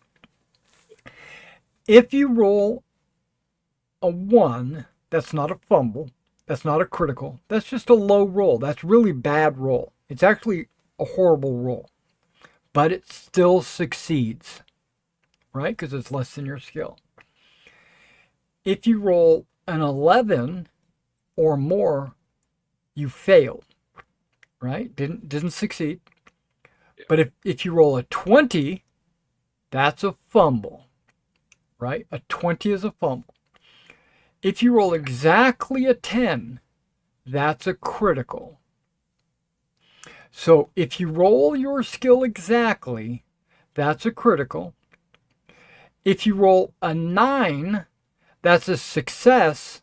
If you roll a 1, that's not a fumble, that's not a critical, that's just a low roll. That's really bad roll. It's actually a horrible roll, but it still succeeds, right? Because it's less than your skill. If you roll an 11 or more, you failed, right? Didn't succeed. Yeah. But if you roll a 20, that's a fumble, right? A 20 is a fumble. If you roll exactly a 10, that's a critical. So if you roll your skill exactly, that's a critical. If you roll a 9, that's a success,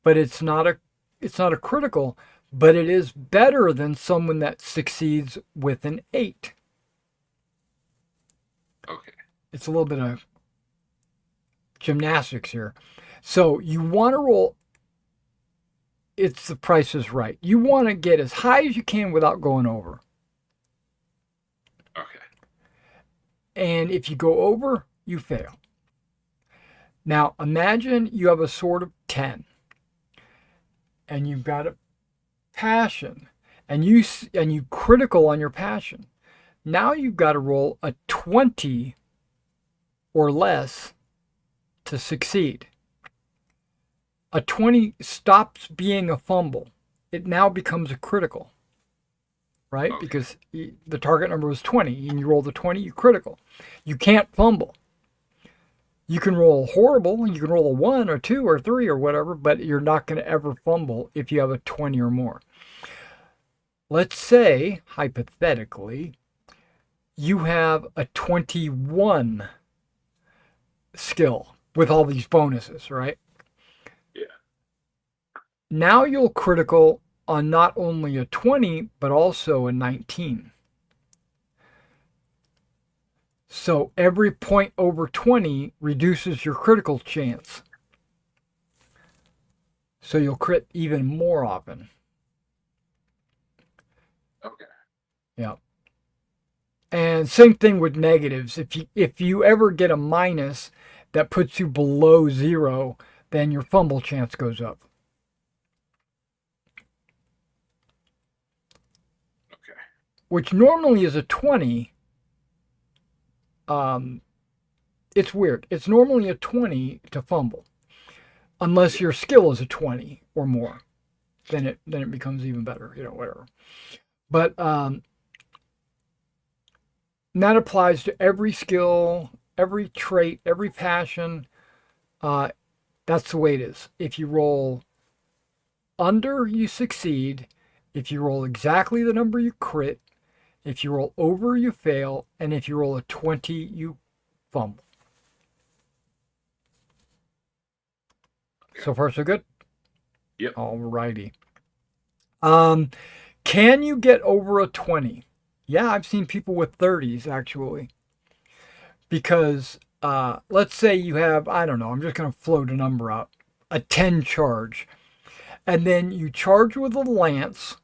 but it's not a critical, but it is better than someone that succeeds with an 8. Okay. It's a little bit of gymnastics here. So you want to roll, it's the price is right. You want to get as high as you can without going over. Okay. And if you go over, you fail. Now imagine you have a sword of 10 and you've got a passion, and you critical on your passion. Now you've got to roll a 20 or less to succeed. A 20 stops being a fumble. It now becomes a critical, right? Okay. Because the target number was 20, and you roll the 20, you critical. You can't fumble. You can roll horrible, you can roll a 1 or 2 or 3 or whatever, but you're not going to ever fumble if you have a 20 or more. Let's say, hypothetically, you have a 21 skill with all these bonuses, right? Yeah. Now you'll critical on not only a 20, but also a 19. So every point over 20 reduces your critical chance. So you'll crit even more often. Okay. Yeah. And same thing with negatives. If you ever get a minus that puts you below 0, then your fumble chance goes up. Okay. Which normally is a 20. It's weird. It's normally a 20 to fumble, unless your skill is a 20 or more. Then it becomes even better. Whatever. But that applies to every skill, every trait, every passion. That's the way it is. If you roll under, you succeed. If you roll exactly the number, you crit. If you roll over, you fail. And if you roll a 20, you fumble. Okay. So far, so good? Yep. Alrighty. Can you get over a 20? Yeah, I've seen people with 30s, actually. Because let's say you have, I don't know, I'm just going to float a number out, a 10 charge. And then you charge with a lance,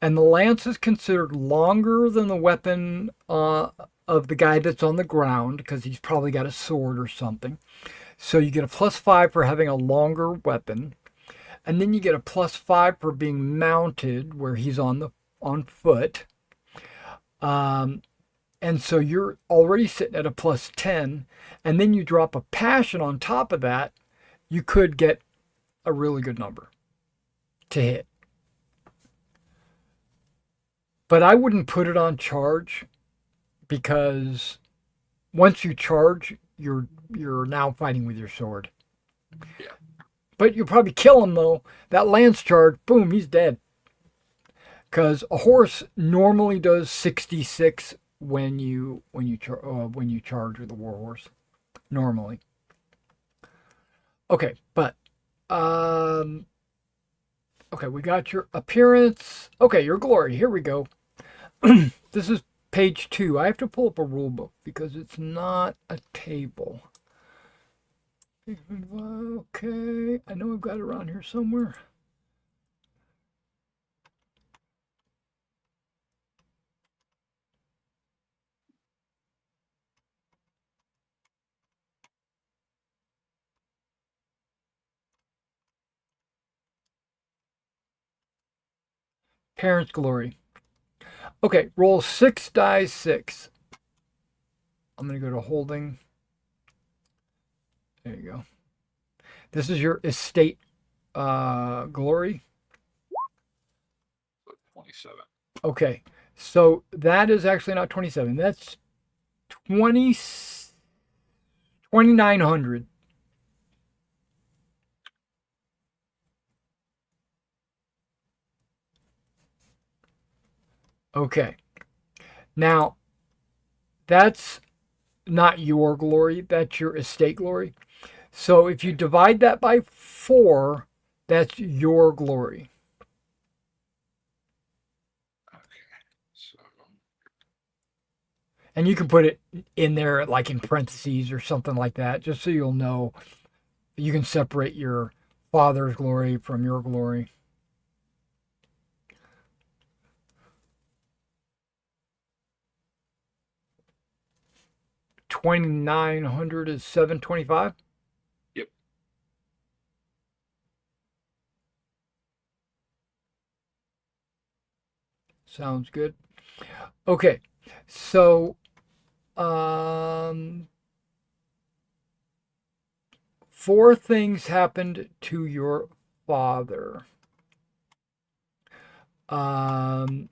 and the lance is considered longer than the weapon of the guy that's on the ground, because he's probably got a sword or something. So you get a +5 for having a longer weapon, and then you get a +5 for being mounted, where he's on foot. And so you're already sitting at a +10, and then you drop a passion on top of that, you could get a really good number to hit. but I wouldn't put it on charge because once you charge, you're now fighting with your sword. Yeah. But you'll probably kill him though. That lance charge, boom, he's dead. Because a horse normally does 66 when you charge with a war horse normally. Okay, but um, okay, we got your appearance. Okay, your glory. Here we go. This is page 2. I have to pull up a rule book because it's not a table. Okay, I know I've got it around here somewhere. Parents' glory. Okay, roll 6 dice 6. I'm going to go to holding. There you go. This is your estate glory. 27. Okay, so that is actually not 27. That's 20, 2,900. Okay, now that's not your glory, that's your estate glory. So if you divide that by 4, that's your glory. Okay. So And you can put it in there like in parentheses or something like that, just so you'll know. You can separate your father's glory from your glory. $2,900 is $725. yep. Sounds good. Okay, so um, 4 things happened to your father. Um,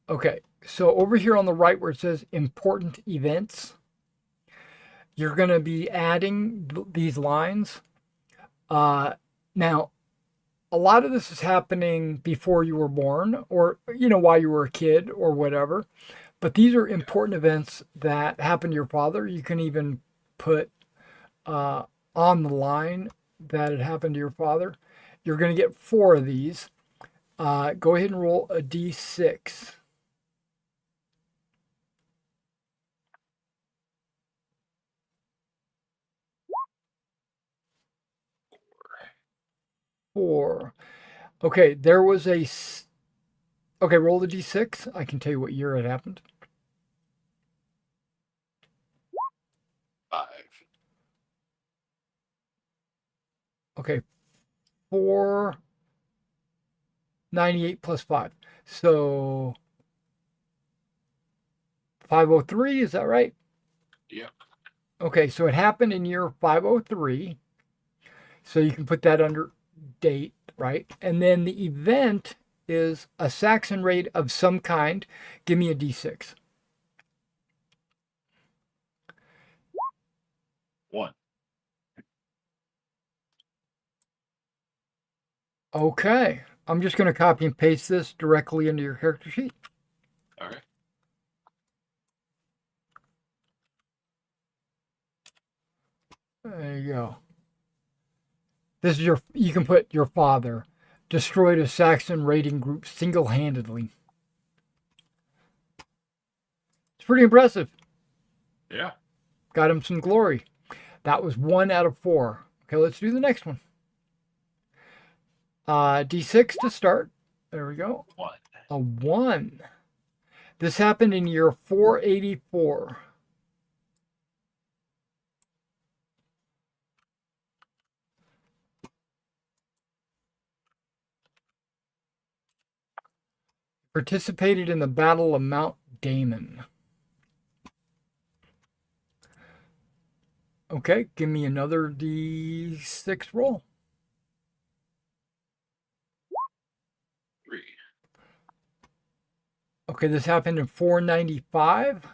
okay, so over here on the right where it says important events, you're going to be adding these lines. Now, a lot of this is happening before you were born or, while you were a kid or whatever. But these are important events that happened to your father. You can even put uh, on the line that it happened to your father. You're going to get 4 of these. Go ahead and roll a d6. Four. Okay, there was a. Okay, roll the d6. I can tell you what year it happened. 5. Okay, 498 plus 5. So 503, is that right? Yep. Okay, so it happened in year 503. So you can put that under date, right? And then the event is a Saxon raid of some kind. Give me a d6. 1. Okay, I'm just going to copy and paste this directly into your character sheet. Okay. There you go. This is you can put your father destroyed a Saxon raiding group single-handedly. It's pretty impressive. Yeah. Got him some glory. That was 1 out of 4. Okay, let's do the next one. D6 to start. There we go. 1. A 1. This happened in year 484. Participated in the Battle of Mount Damon. Okay, give me another D6 roll. 3. Okay, this happened in 495.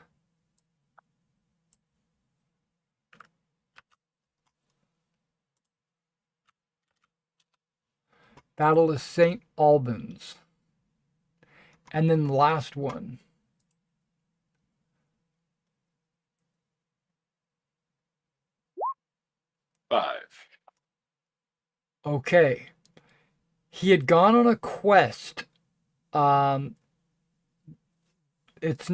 Battle of St. Albans. And then the last one. 5. Okay. He had gone on a quest. Um, it's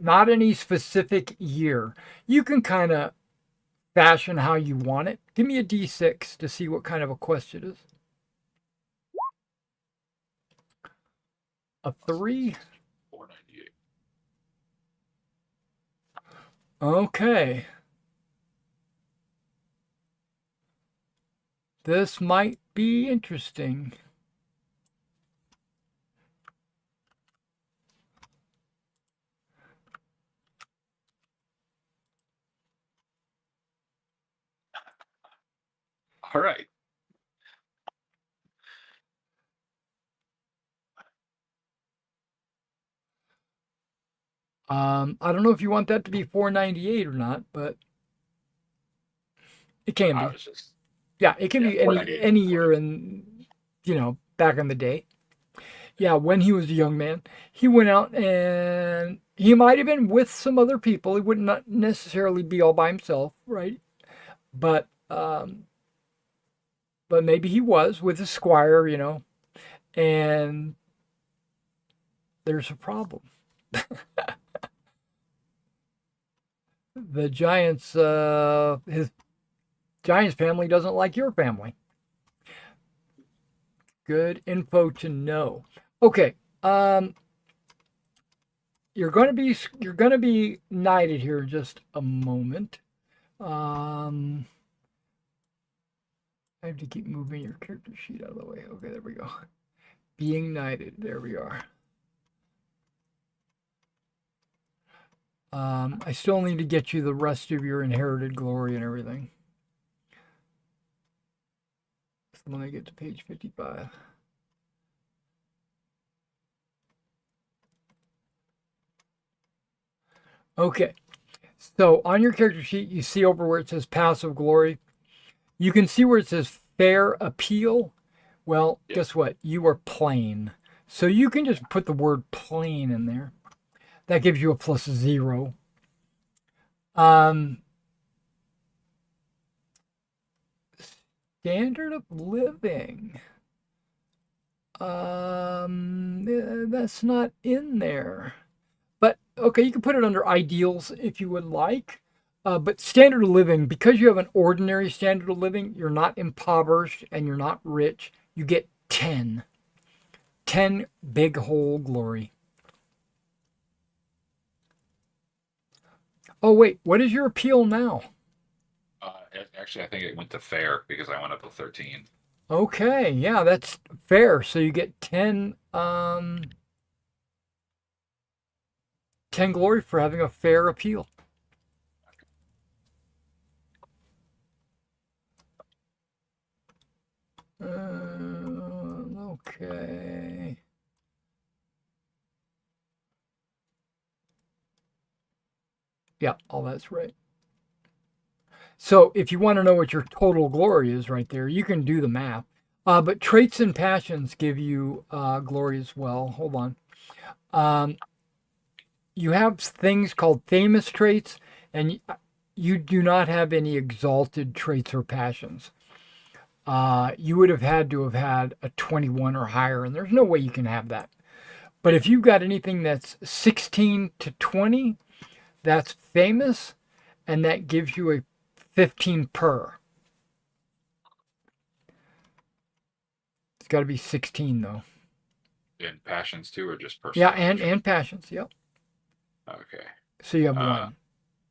not any specific year. You can kind of fashion how you want it. Give me a d6 to see what kind of a quest it is. A 3. 498. Okay. This might be interesting. All right. I don't know if you want that to be 498 or not, but it can I be. was just Yeah, it can yeah, be 498. any year in, back in the day. Yeah, when he was a young man, he went out and he might have been with some other people. He would not necessarily be all by himself, right? But but maybe he was with his squire, and there's a problem. The his giant's family doesn't like your family. Good info to know. Okay, you're gonna be knighted here in just a moment. Um, I have to keep moving your character sheet out of the way. Okay, there we go. Being knighted. There we are. I still need to get you the rest of your inherited glory and everything. So let me get to page 55. Okay, so on your character sheet, you see over where it says passive glory. You can see where it says fair appeal. Well, Yeah. guess what? You are plain. So you can just put the word plain in there. That gives you a +0. Um, Standard of living. That's not in there. But okay, you can put it under ideals if you would like. But standard of living, because you have an ordinary standard of living, you're not impoverished and you're not rich. You get 10. 10 big hole glory. Oh, wait, what is your appeal now? Actually, I think it went to fair because I went up to 13. Okay, yeah, that's fair. So you get 10 glory for having a fair appeal. Okay. Yeah, all that's right. So if you want to know what your total glory is right there, you can do the math. But traits and passions give you glory as well. Hold on. Um, you have things called famous traits, and you do not have any exalted traits or passions. You would have had to have had a 21 or higher, and there's no way you can have that. But if you've got anything that's 16 to 20, that's famous, and that gives you a 15 per. It's got to be 16 though. And passions too, or just Yeah, personality and traits? and passions. Yep. Okay. So you have Uh, one.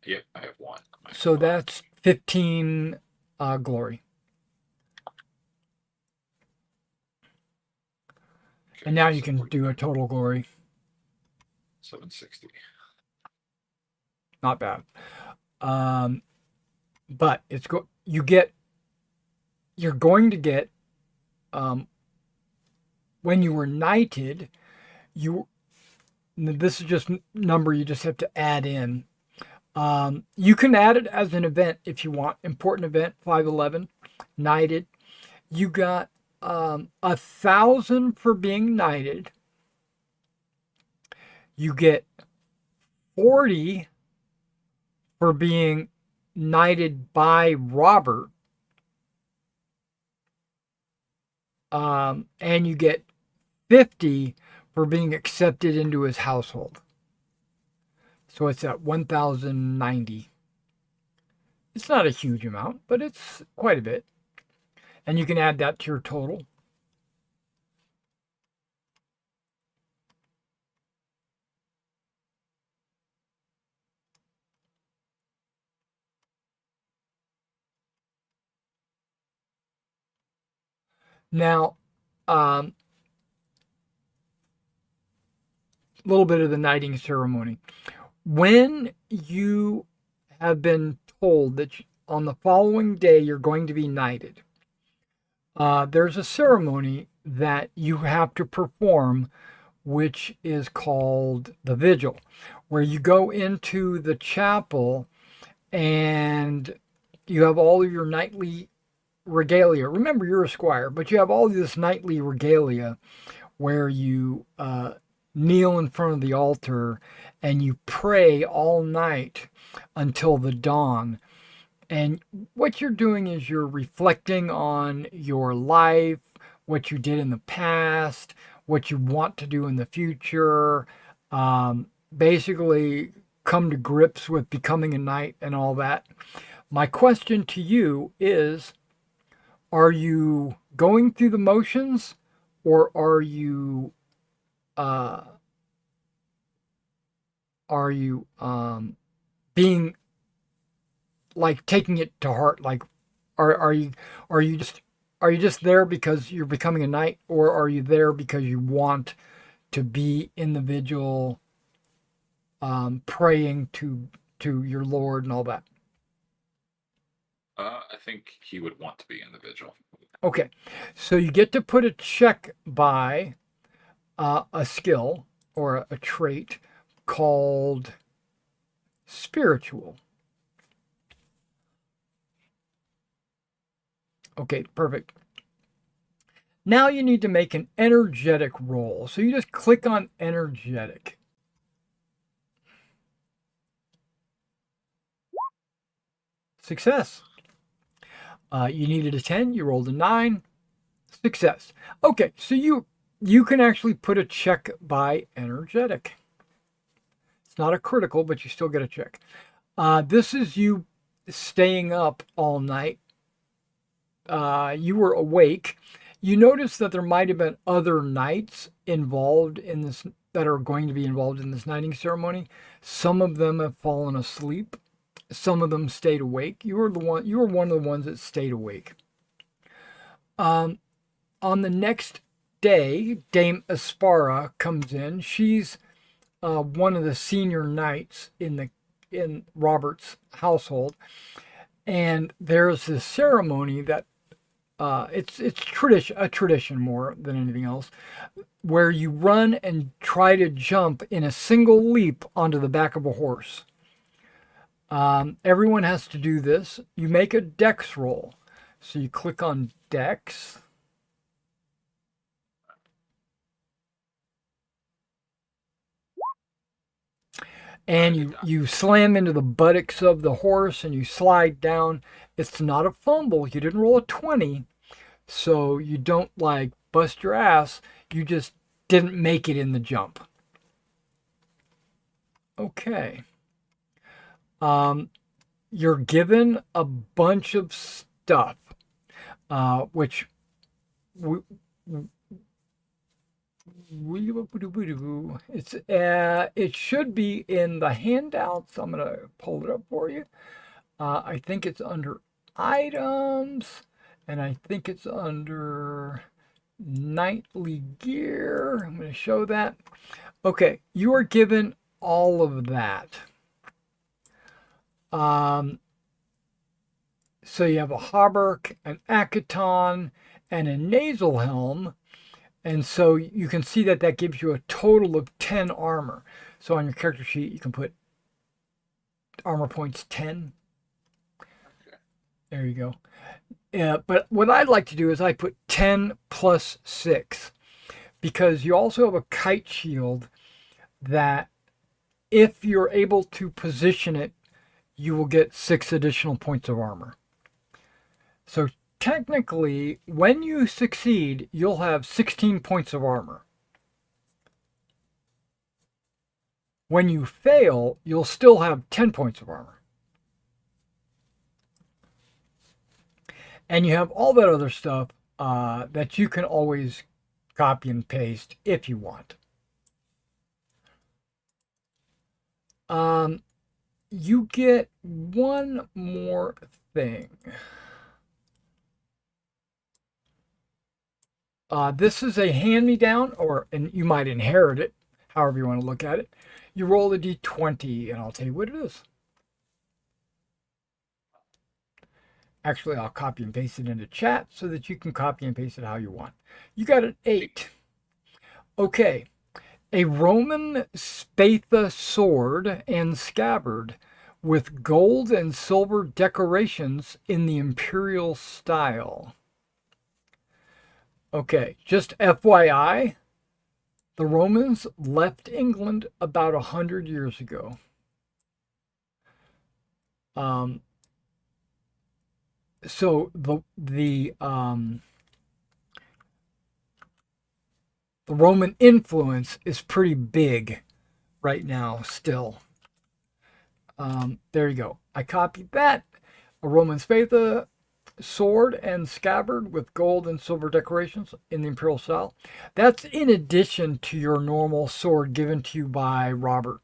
yep, I have one. I have So five. that's 15 glory. Okay, And now you so can do a total glory. 760. Not bad. But you're going to get when you were knighted, you This is just number you just have to add in. You can add it as an event if you want. Important event 511, knighted. You got 1,000 for being knighted. You get 40 for being knighted by Robert. And you get 50 for being accepted into his household. So it's at 1,090. It's not a huge amount, but it's quite a bit. And you can add that to your total. Now, a little bit of the knighting ceremony. When you have been told that on the following day you're going to be knighted, there's a ceremony that you have to perform, which is called the vigil, where you go into the chapel and you have all of your knightly regalia. Remember, you're a squire, but you have all this knightly regalia where you kneel in front of the altar and you pray all night until the dawn. And what you're doing is you're reflecting on your life, what you did in the past, what you want to do in the future. Basically, come to grips with becoming a knight and all that. My question to you is, are you going through the motions, or uh, are you being like taking it to heart? Like, are you are you just there because you're becoming a knight, or are you there because you want to be in the vigil, praying to your Lord and all that? I think he would want to be in the vigil. Okay, so you get to put a check by a skill or a trait called spiritual. Okay, perfect. Now you need to make an energetic roll. So you just click on energetic. Success. You needed a 10, you rolled a 9. Success. Okay, so you can actually put a check by energetic. It's not a critical, but you still get a check. This is you staying up all night. You were awake. You notice that there might have been other knights involved in this that are going to be involved in this knighting ceremony. Some of them have fallen asleep. Some of them stayed awake. You were one of the ones that stayed awake. On the next day, Dame Aspara comes in. She's one of the senior knights in Robert's household, and there's this ceremony that it's a tradition more than anything else, where you run and try to jump in a single leap onto the back of a horse. Everyone has to do this. You make a dex roll, so you click on dex. And you slam into the buttocks of the horse and you slide down. It's not a fumble. You didn't roll a 20, so you don't like bust your ass. You just didn't make it in the jump. Okay. You're given a bunch of stuff, which it should be in the handouts. I'm gonna pull it up for you. I think it's under items, and I think it's under nightly gear. I'm gonna show that. Okay, you are given all of that. So you have a hauberk, an akaton, and a nasal helm. And so you can see that that gives you a total of 10 armor. So on your character sheet, you can put armor points 10. Okay. There you go. But what I'd like to do is I put 10 plus 6 because you also have a kite shield that if you're able to position it, you will get 6 additional points of armor. So technically, when you succeed, you'll have 16 points of armor. When you fail, you'll still have 10 points of armor. And you have all that other stuff that you can always copy and paste if you want. You get one more thing. This is a hand-me-down, and you might inherit it, however you want to look at it. You roll a d20, and I'll tell you what it is. Actually, I'll copy and paste it into chat so that you can copy and paste it how you want. You got an 8. Okay. A Roman spatha sword and scabbard with gold and silver decorations in the imperial style. Okay, just FYI, the Romans left England about 100 years ago. So the Roman influence is pretty big right now still. There you go. I copied that. A Roman spatha sword and scabbard with gold and silver decorations in the imperial style. That's in addition to your normal sword given to you by Robert.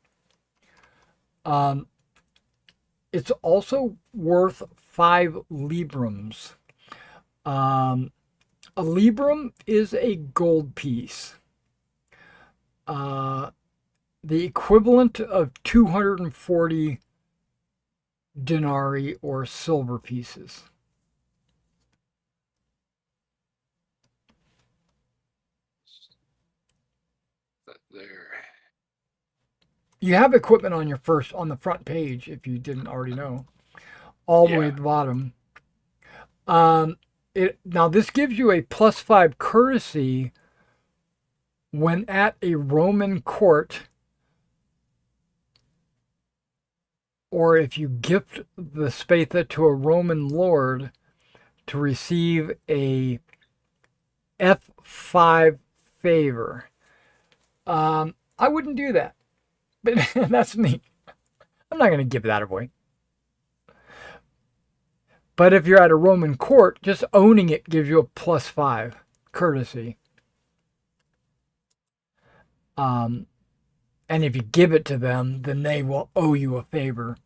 It's also worth 5 librams. A libram is a gold piece. The equivalent of 240 denarii or silver pieces. There. You have equipment on the front page if you didn't already know, all the way at the bottom. Now this gives you a +5 courtesy when at a Roman court, or if you gift the spatha to a Roman lord to receive a F5 favor. I wouldn't do that, but that's me. I'm not going to give that away. But if you're at a Roman court, just owning it gives you a +5 courtesy. And if you give it to them, then they will owe you a favor.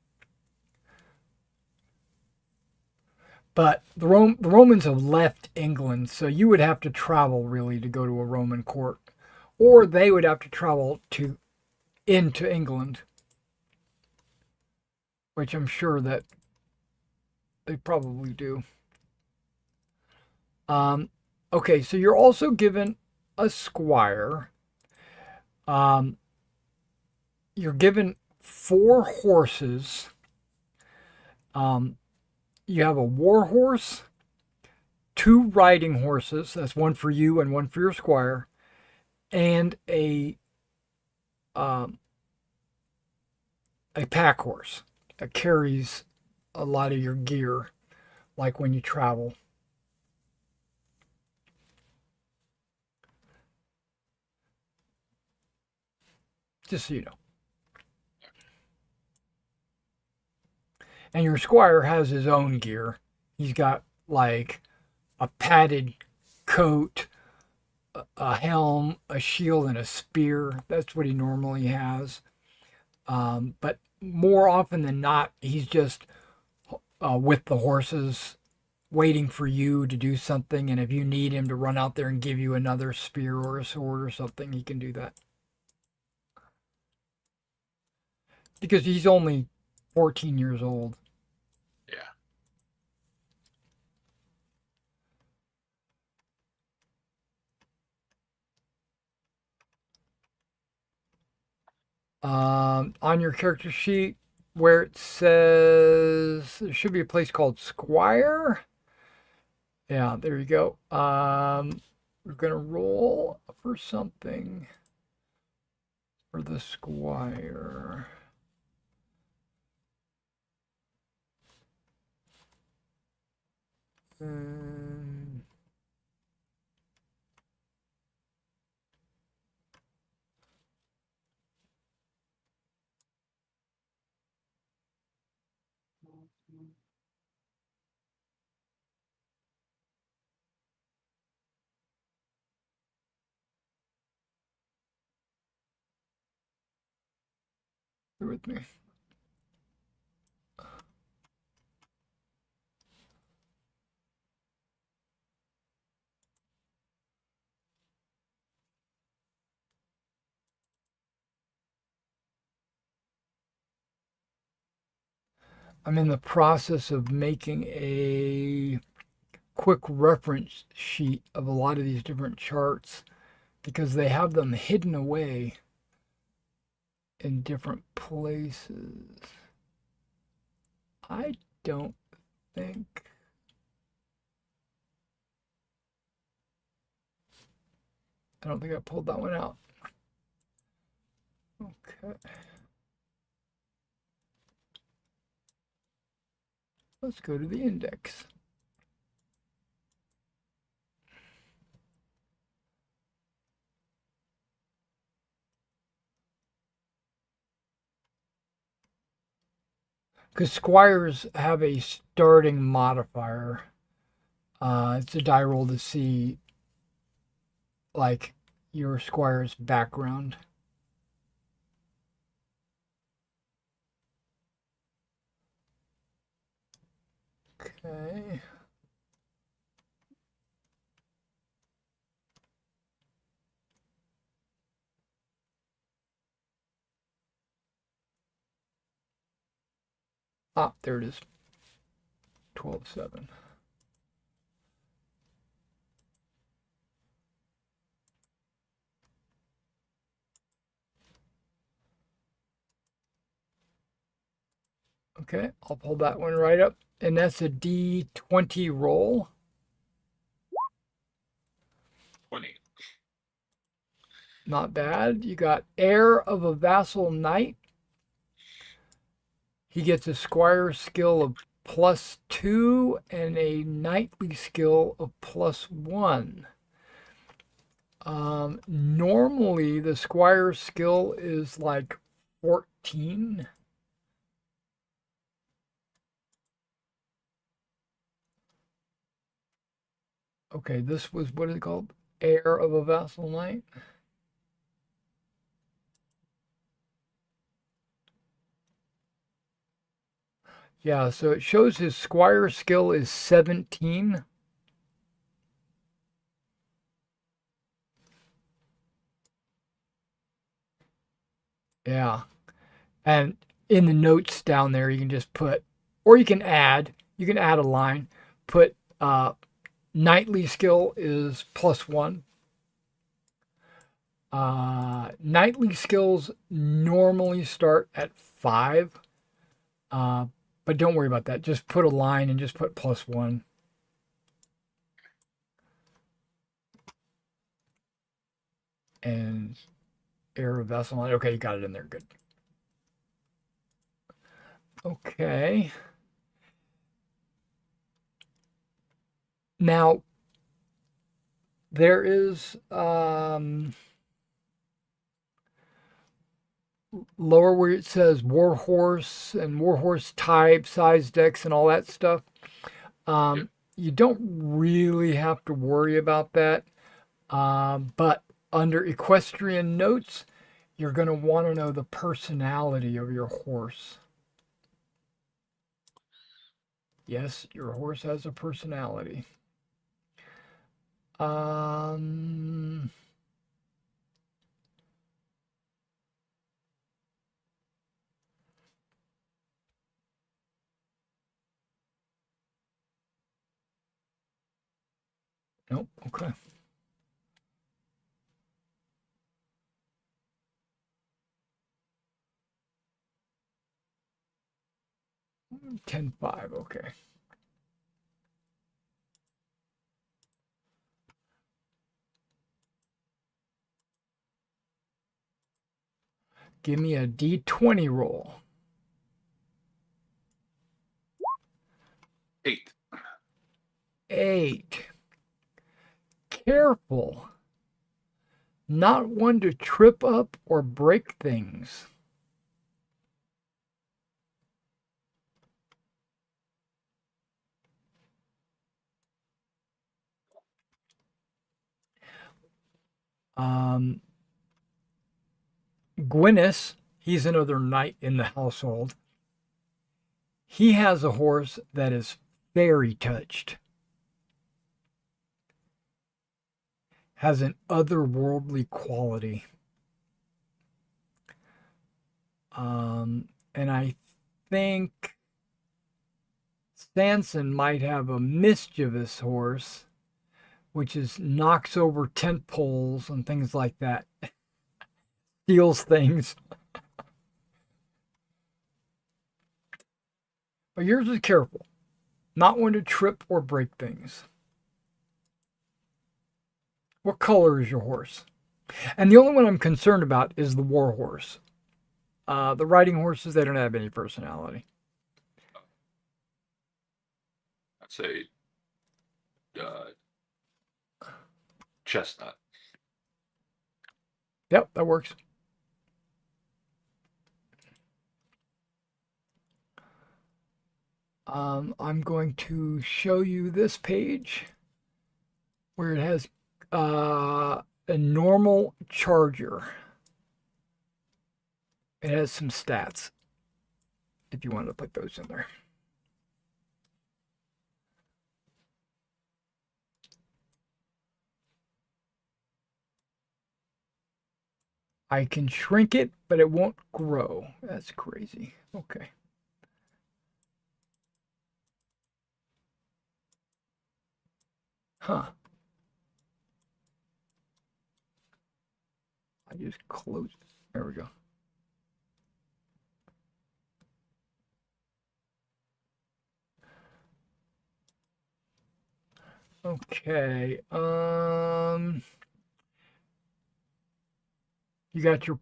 But the Romans have left England, so you would have to travel really to go to a Roman court, or they would have to travel into England, which I'm sure that they probably do. Okay, so you're also given a squire. You're given 4 horses. You have a war horse, 2 riding horses. That's one for you and one for your squire, and a pack horse that carries a lot of your gear, like when you travel. Just so you know. And your squire has his own gear. He's got like a padded coat, a helm, a shield, and a spear. That's what he normally has. But more often than not, he's just with the horses, waiting for you to do something. And if you need him to run out there and give you another spear or a sword or something, he can do that. Because he's only 14 years old. Yeah. On your character sheet where it says there should be a place called Squire. Yeah, there you go. We're gonna roll for something for the Squire. Um, Bear with me. I'm in the process of making a quick reference sheet of a lot of these different charts because they have them hidden away in different places. I don't think. I don't think I pulled that one out. Okay. Let's go to the index. Because squires have a starting modifier. It's a die roll to see, like, your squire's background. Okay. Ah, there it is. 12-7. Okay, I'll pull that one right up. And that's a D20 roll. 20. Not bad. You got Heir of a Vassal Knight. He gets a Squire skill of +2 and a Knightly skill of +1. Normally, the Squire skill is like 14. Okay, this was, what is it called? Heir of a Vassal Knight. Yeah, so it shows his Squire skill is 17. Yeah. And in the notes down there, you can just put, or you can add a line, put knightly skill is +1. Knightly skills normally start at 5, uh, but don't worry about that. Just put a line and just put +1. And Air Vessel line. Okay, you got it in there. Good. Okay. Now, there is lower where it says Warhorse and Warhorse type, size decks, and all that stuff. You don't really have to worry about that. But under equestrian notes, you're going to want to know the personality of your horse. Yes, your horse has a personality. Um, nope. Okay. 10-5. Okay. Give me a D20 roll. 8. 8. Careful. Not one to trip up or break things. Um, Gwyneth, he's another knight in the household. He has a horse that is fairy touched, has an otherworldly quality. And I think Sanson might have a mischievous horse, which is knocks over tent poles and things like that, steals things. But yours is careful, not one to trip or break things. What color is your horse? And the only one I'm concerned about is the war horse. The riding horses, they don't have any personality. I'd say chestnut. Yep, that works. I'm going to show you this page where it has a normal charger. It has some stats if you wanted to put those in there. I can shrink it, but it won't grow. That's crazy. Okay. Huh. I just closed it. There we go. Okay. You got your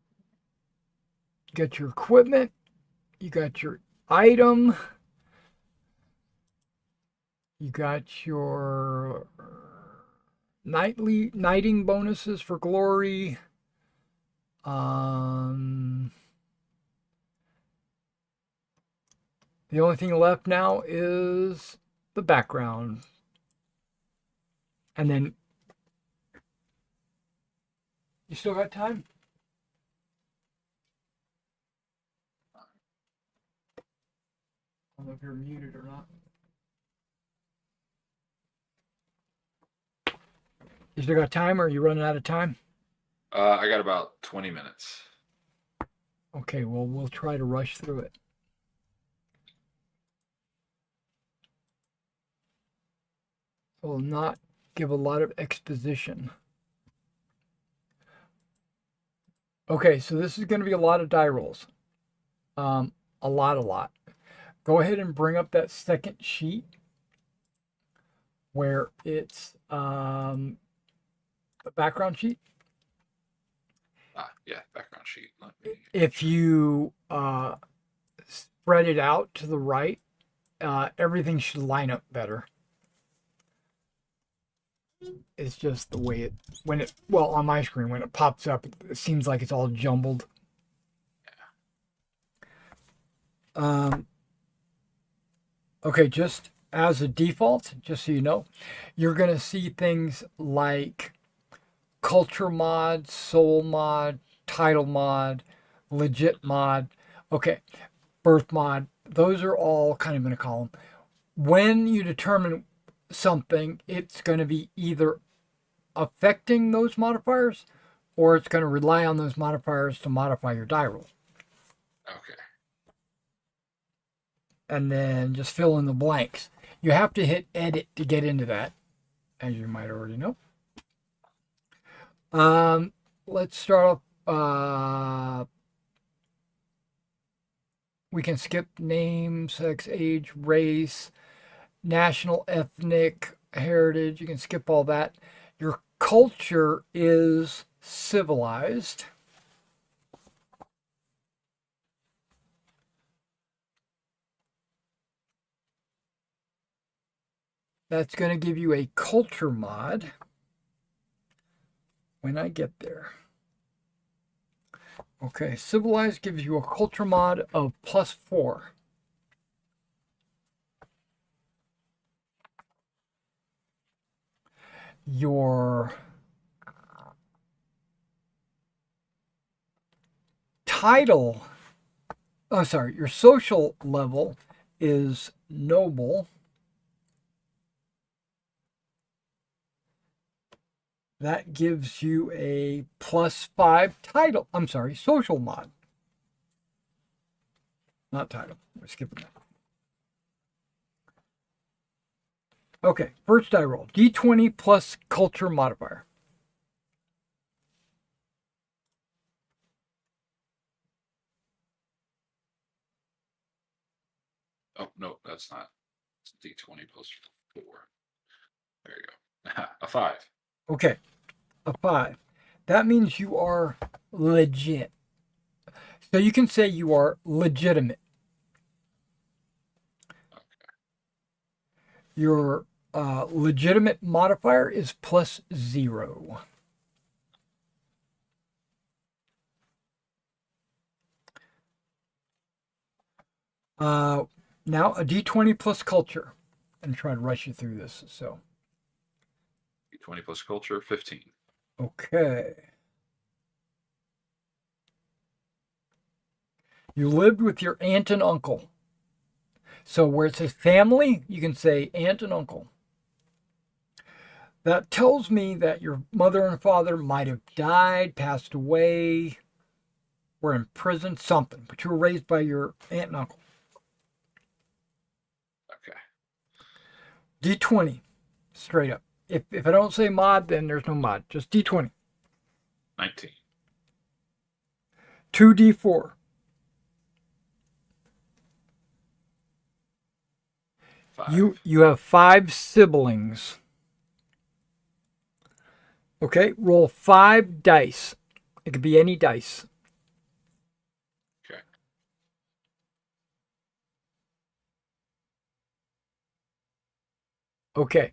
equipment, you got your item, you got your knighting bonuses for glory. The only thing left now is the background. And then you still got time? I don't know if you're muted or not. You still got time, or are you running out of time? I got about 20 minutes. Okay, well, we'll try to rush through it. I will not give a lot of exposition. Okay, so this is going to be a lot of die rolls. A lot. Go ahead and bring up that second sheet where it's the background sheet. Yeah, background sheet. If you spread it out to the right, everything should line up better. It's just the way on my screen, when it pops up, it seems like it's all jumbled. Okay, just as a default, just so you know, you're going to see things like culture mod, soul mod, title mod, legit mod. Okay, birth mod. Those are all kind of in a column. When you determine something, it's going to be either affecting those modifiers or it's going to rely on those modifiers to modify your die roll. Okay. And then just fill in the blanks. You have to hit edit to get into that, as you might already know. Let's start off. We can skip name, sex, age, race, national, ethnic, heritage. You can skip all that. Your culture is civilized. That's going to give you a culture mod when I get there. Okay, civilized gives you a culture mod of +4. Your title, your social level is noble. That gives you a +5 title. I'm sorry, social mod. Not title. We're skipping that. Okay, first die roll. D20 plus culture modifier. Oh, no, that's not. It's D20 plus 4. There you go. A 5. Okay, a 5. That means you are legit. So you can say you are legitimate. Okay. Your legitimate modifier is +0. Now a D20 plus culture. I'm trying to rush you through this. So D20 plus culture, 15. okay. You lived with your aunt and uncle. So where it says family, you can say aunt and uncle. That tells me that your mother and father might have died, passed away, were in prison, something, but you were raised by your aunt and uncle. Okay. D20, straight up. If I don't say mod, then there's no mod. Just D20. 19. 2D4. 5. You have 5 siblings. Okay, roll 5 dice. It could be any dice. Okay. Okay.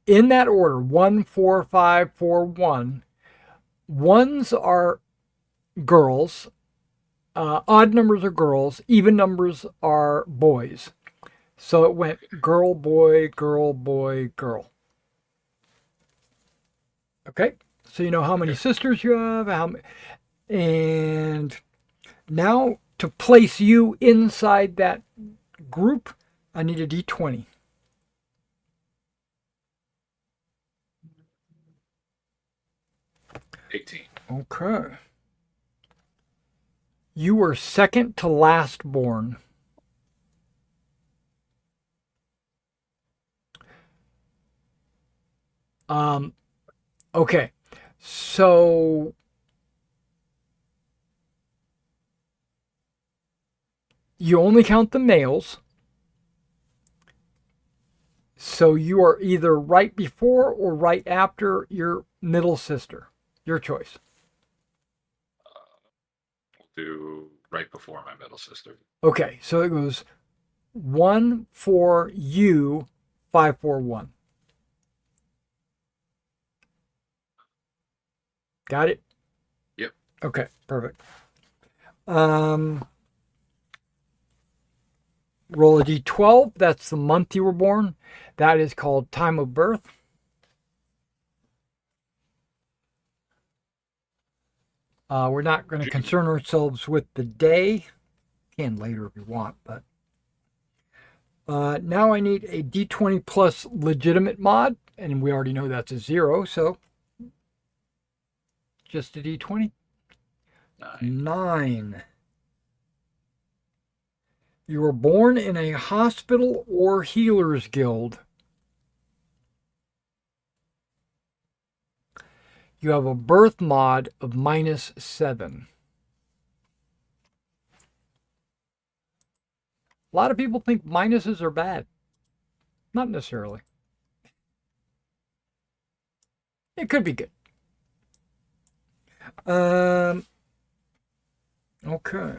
In that order, 1, 4, 5, 4, 1. Ones are girls. Odd numbers are girls. Even numbers are boys. So it went girl, boy, girl, boy, girl. Okay. So you know how many sisters you have. And now to place you inside that group, I need a D20. 18. Okay. You were second to last born. Okay. So you only count the males. So you are either right before or right after your middle sister. Your choice. We'll do right before my middle sister. Okay, so it goes 1 for you, 5 for 1. Got it? Yep. Okay, perfect. Roll a d12. That's the month you were born. That is called time of birth. We're not going to concern ourselves with the day. Can later if you want, but now I need a d20 plus legitimate mod, and we already know that's a 0, so just a d20. 9. You were born in a hospital or healer's guild. You have a birth mod of -7. A lot of people think minuses are bad. Not necessarily. It could be good. Um, okay.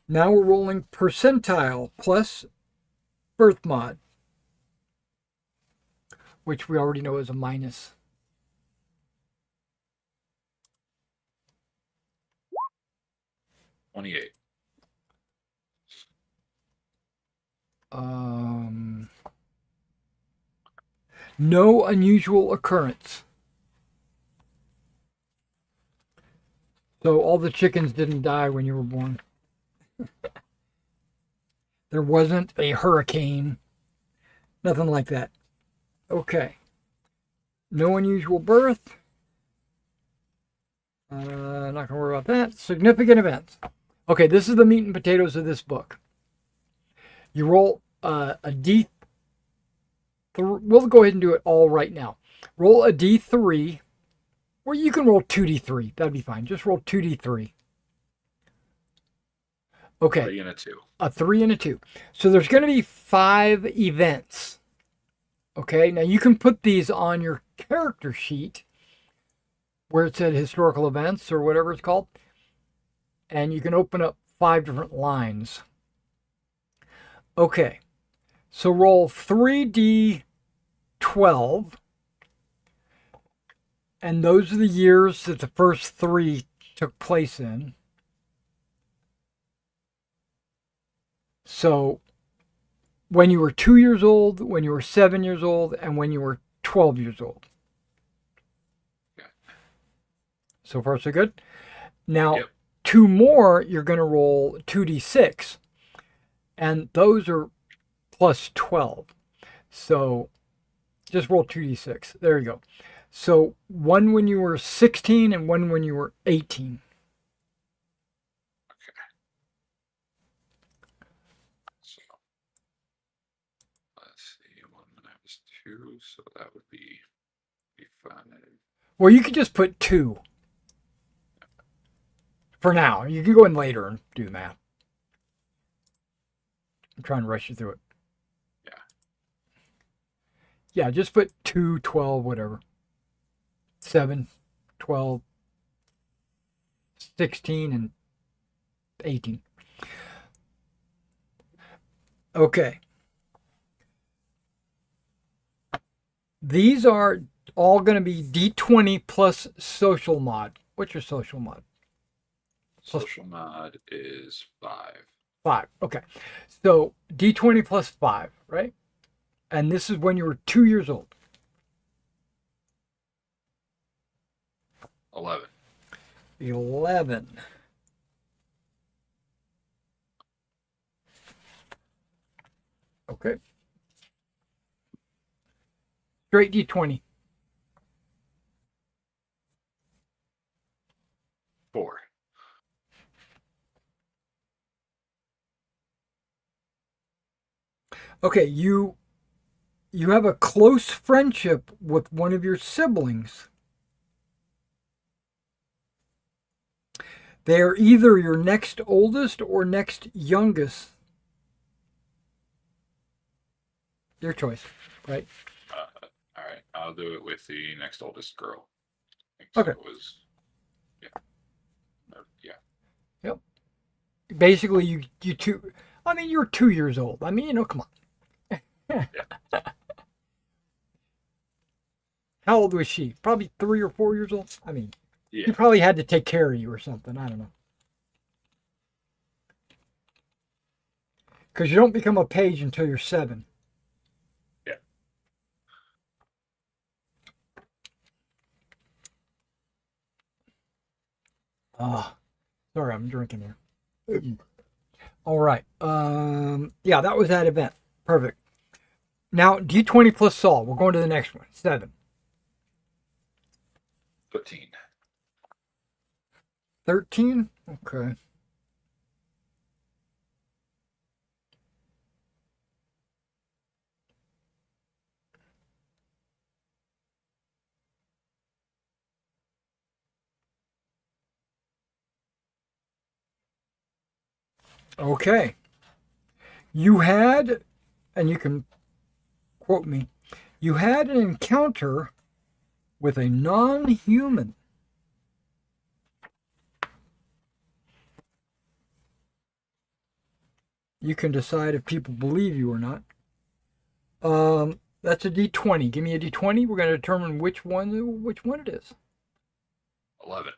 Now we're rolling percentile plus birth mod, which we already know is a minus. $28. No unusual occurrence. So all the chickens didn't die when you were born. There wasn't a hurricane. Nothing like that. Okay. No unusual birth. Not going to worry about that. Significant events. Okay, this is the meat and potatoes of this book. You roll a D. We'll go ahead and do it all right now. Roll a D3. Or you can roll 2D3. That'd be fine. Just roll 2D3. Okay. 3 and a 2. A 3 and a 2. So there's going to be 5 events. Okay. Now you can put these on your character sheet where it said historical events or whatever it's called. And you can open up 5 different lines. Okay. So roll 3D12. And those are the years that the first 3 took place in. So when you were 2 years old, when you were 7 years old, and when you were 12 years old. Yeah. So far, so good. Now, Yep. 2 more, you're going to roll 2d6. And those are plus 12. So just roll 2d6. There you go. So 1 when you were 16 and 1 when you were 18. Okay. So let's see. 1 when I was 2, so that would be 5. Well, you could just put 2 for now. You can go in later and do the math. I'm trying to rush you through it. Yeah. Yeah, just put 2, 12, whatever. 7, 12, 16, and 18. Okay. These are all going to be D20 plus social mod. What's your social mod? Social mod is 5. 5. Okay. So D20 plus 5, right? And this is when you were 2 years old. 11. 11. Okay. Straight D20. 4. Okay, you have a close friendship with one of your siblings. They are either your next oldest or next youngest. Your choice, right? All right. I'll do it with the next oldest girl. Okay. So it was, yeah. Yeah. Yep. Basically, you two. I mean, you're 2 years old. I mean, come on. Yeah. How old was she? Probably 3 or 4 years old. I mean, Yeah. she probably had to take care of you or something. I don't know. Because you don't become a page until you're 7. Yeah. Sorry, I'm drinking here. All right. Yeah, that was that event. Perfect. Now, D20 plus Saul. We're going to the next one. 7. 13. 13? Okay. Okay. You had, and you can quote me, you had an encounter with a non human. You can decide if people believe you or not. That's a D20. Give me a D20. We're going to determine which one it is. 11.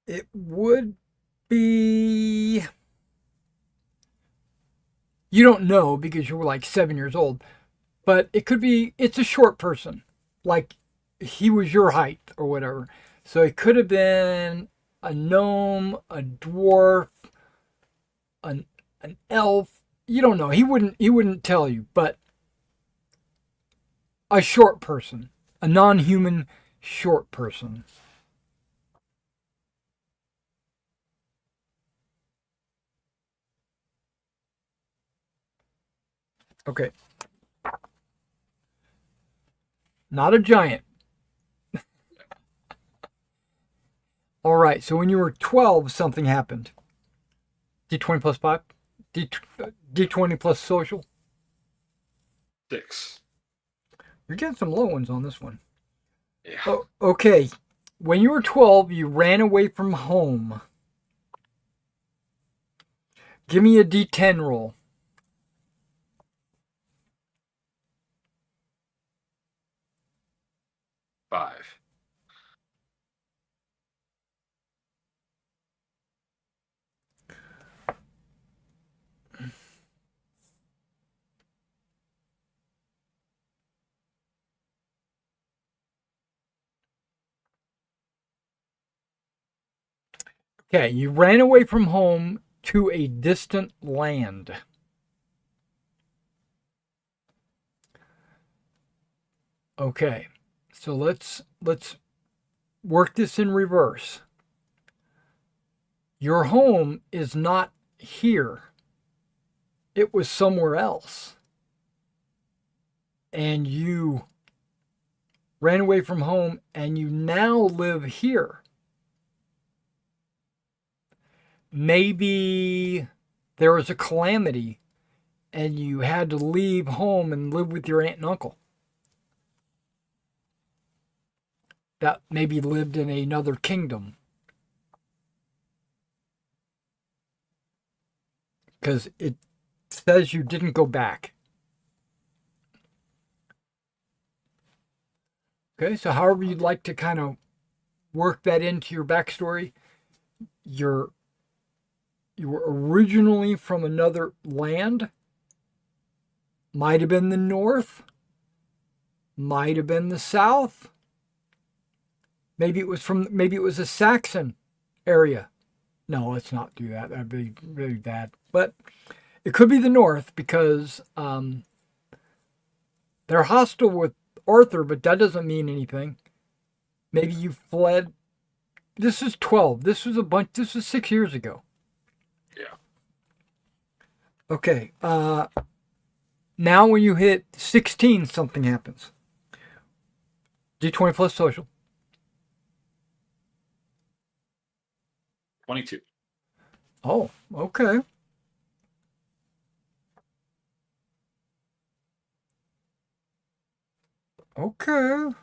It would be. You don't know because you were like 7 years old, but it could be. It's a short person, like he was your height or whatever. So it could have been a gnome, a dwarf, an an elf. You don't know. He wouldn't tell you, but a short person, a non-human short person. Okay, not a giant. All right. So when you were 12, something happened. D20 plus five. D D20 plus social. 6. You're getting some low ones on this one. Yeah. Oh, okay. When you were 12, you ran away from home. Give me a D10 roll. 5. Okay, you ran away from home to a distant land. Okay, so let's work this in reverse. Your home is not here. It was somewhere else. And you ran away from home and you now live here. Maybe there was a calamity and you had to leave home and live with your aunt and uncle that maybe lived in another kingdom because it says you didn't go back. Okay, so however you'd like to kind of work that into your backstory, you're you were originally from another land, might have been the north, might have been the south. Maybe it was a Saxon area. No, let's not do that. That'd be really bad. But it could be the north because they're hostile with Arthur, but that doesn't mean anything. Maybe you fled. This is 12. This was 6 years ago. Yeah. Okay. Now when you hit 16, something happens. D20 plus social. 22. Oh, okay. Okay.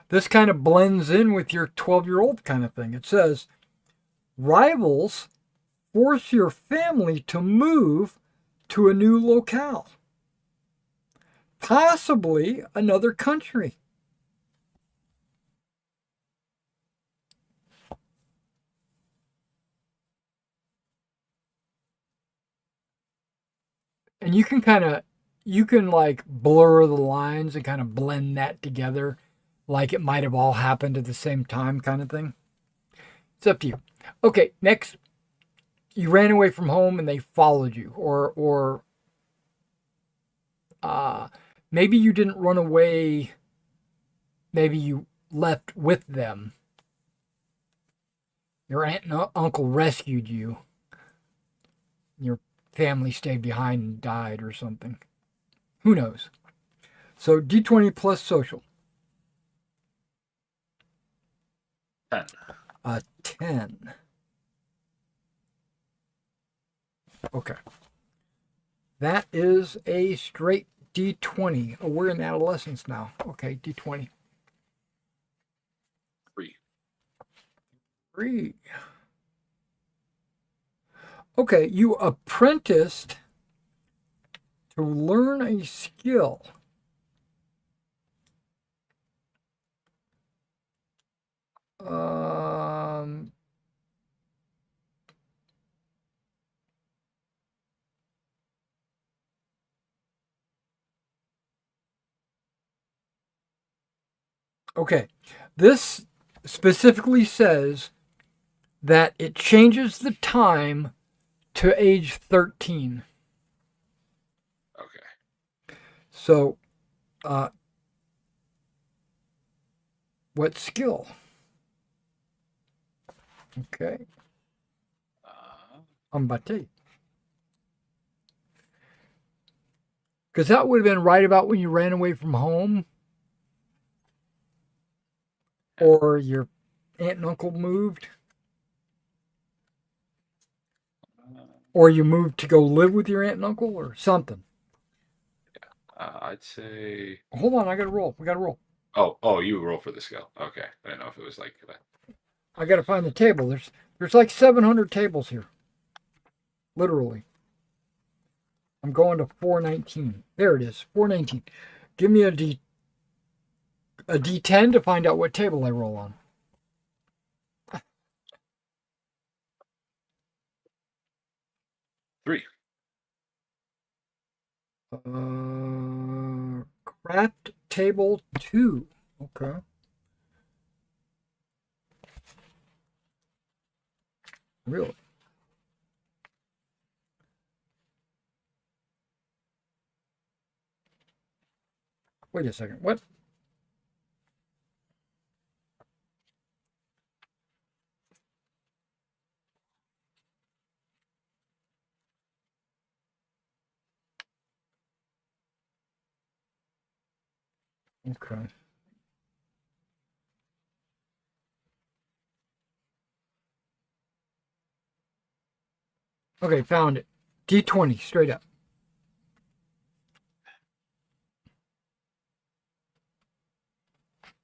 This kind of blends in with your 12-year-old kind of thing. It says rivals force your family to move to a new locale, possibly another country. And you can like blur the lines and kind of blend that together like it might have all happened at the same time kind of thing. It's up to you. Okay, next, you ran away from home and they followed you, or uh, maybe you didn't run away. Maybe you left with them. Your aunt and uncle rescued you. your family stayed behind and died or something. Who knows? So D20 plus social. 10. 10. Okay. That is a straight D20. Oh, we're in adolescence now. Okay, D20. 3. 3. Okay, you apprenticed to learn a skill. Um, okay, this specifically says that it changes the time to age 13. Okay. So, uh, what skill? Okay, I'm about to tell you. Because that would have been right about when you ran away from home or your aunt and uncle moved or you moved to go live with your aunt and uncle or something. I'd say. Hold on, I got to roll. We got to roll. Oh, you roll for the skill. Okay. I didn't know if it was like that. I got to find the table. There's like 700 tables here. Literally. I'm going to 419. There it is. 419. Give me a D10 to find out what table I roll on. 3. Craft table 2. Okay. Really? Wait a second. What? Okay. Okay, found it. D20, straight up.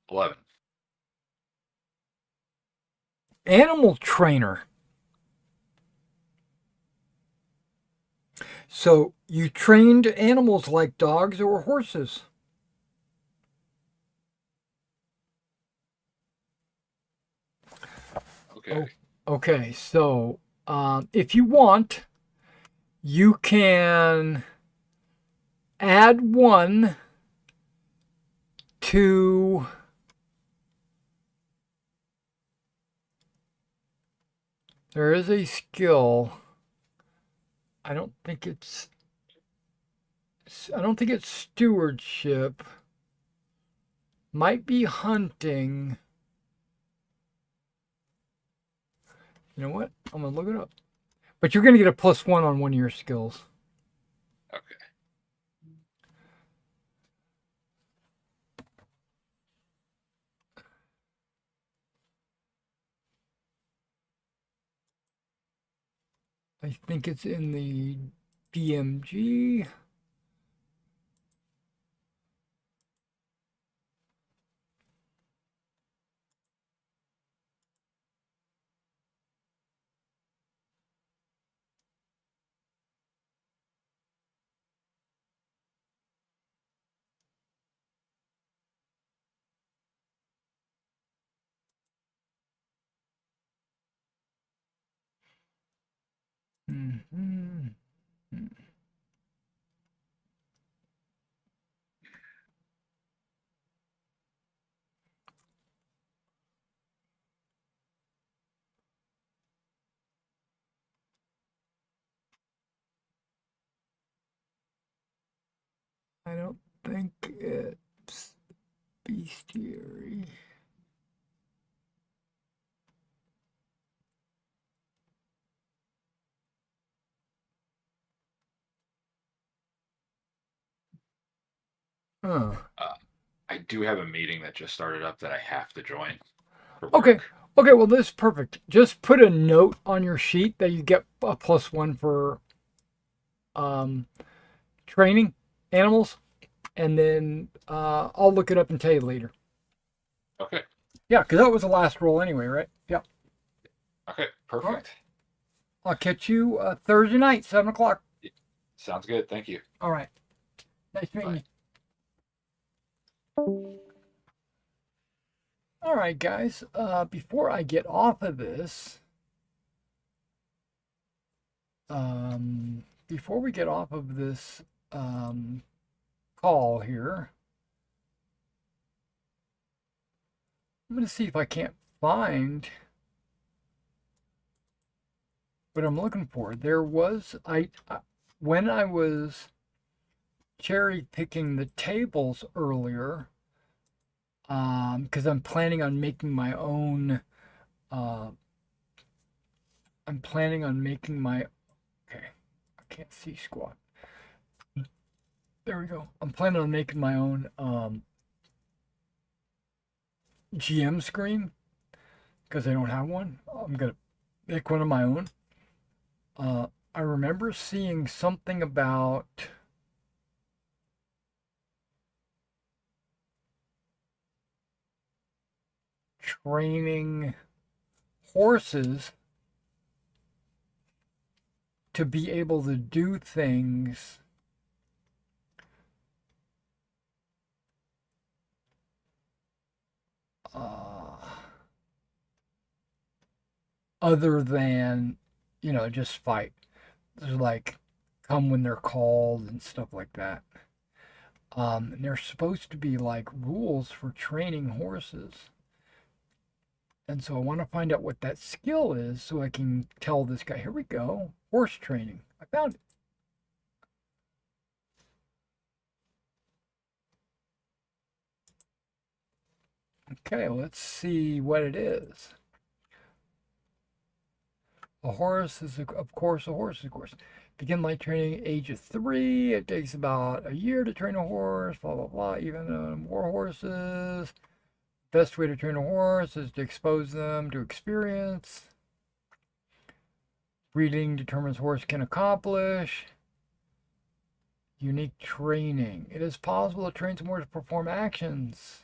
11. Animal trainer. So you trained animals like dogs or horses. Okay. Okay, so if you want, you can add 1 to there is a skill. I don't think it's stewardship. Might be hunting. You know what? I'm gonna look it up. But you're gonna get a +1 on one of your skills. Okay. I think it's in the DMG. Mm-hmm. I don't think it's bestiary. Uh, Uh, I do have a meeting that just started up that I have to join for okay. work. Okay, well, this is perfect. Just put a note on your sheet that you get a +1 for um, training animals, and then I'll look it up and tell you later. Okay. Yeah, because that was the last roll anyway, right? Yeah. Okay. All right. Perfect. I'll catch you Thursday night, 7 o'clock. Sounds good. Thank you. All right. Nice meeting Bye. you. All right, guys. Before I get off of this, before we get off of this um, call here, I'm going to see if I can't find what I'm looking for. There was when I was cherry picking the tables earlier, because I'm planning on making my own. Uh, I'm planning on making my. Okay, I can't see squat. There we go. I'm planning on making my own GM screen because I don't have one. I'm gonna make one of my own. I remember seeing something about training horses to be able to do things uh, other than, just fight. There's like come when they're called and stuff like that. And there's supposed to be like rules for training horses. And so I want to find out what that skill is so I can tell this guy, here we go, horse training. I found it. Okay, let's see what it is. A horse is, of course, a horse, of course. Begin light training age of 3. It takes about a year to train a horse, blah, blah, blah. Even more horses. Best way to train a horse is to expose them to experience. Breeding determines horse can accomplish. Unique training. It is possible to train some horse to perform actions.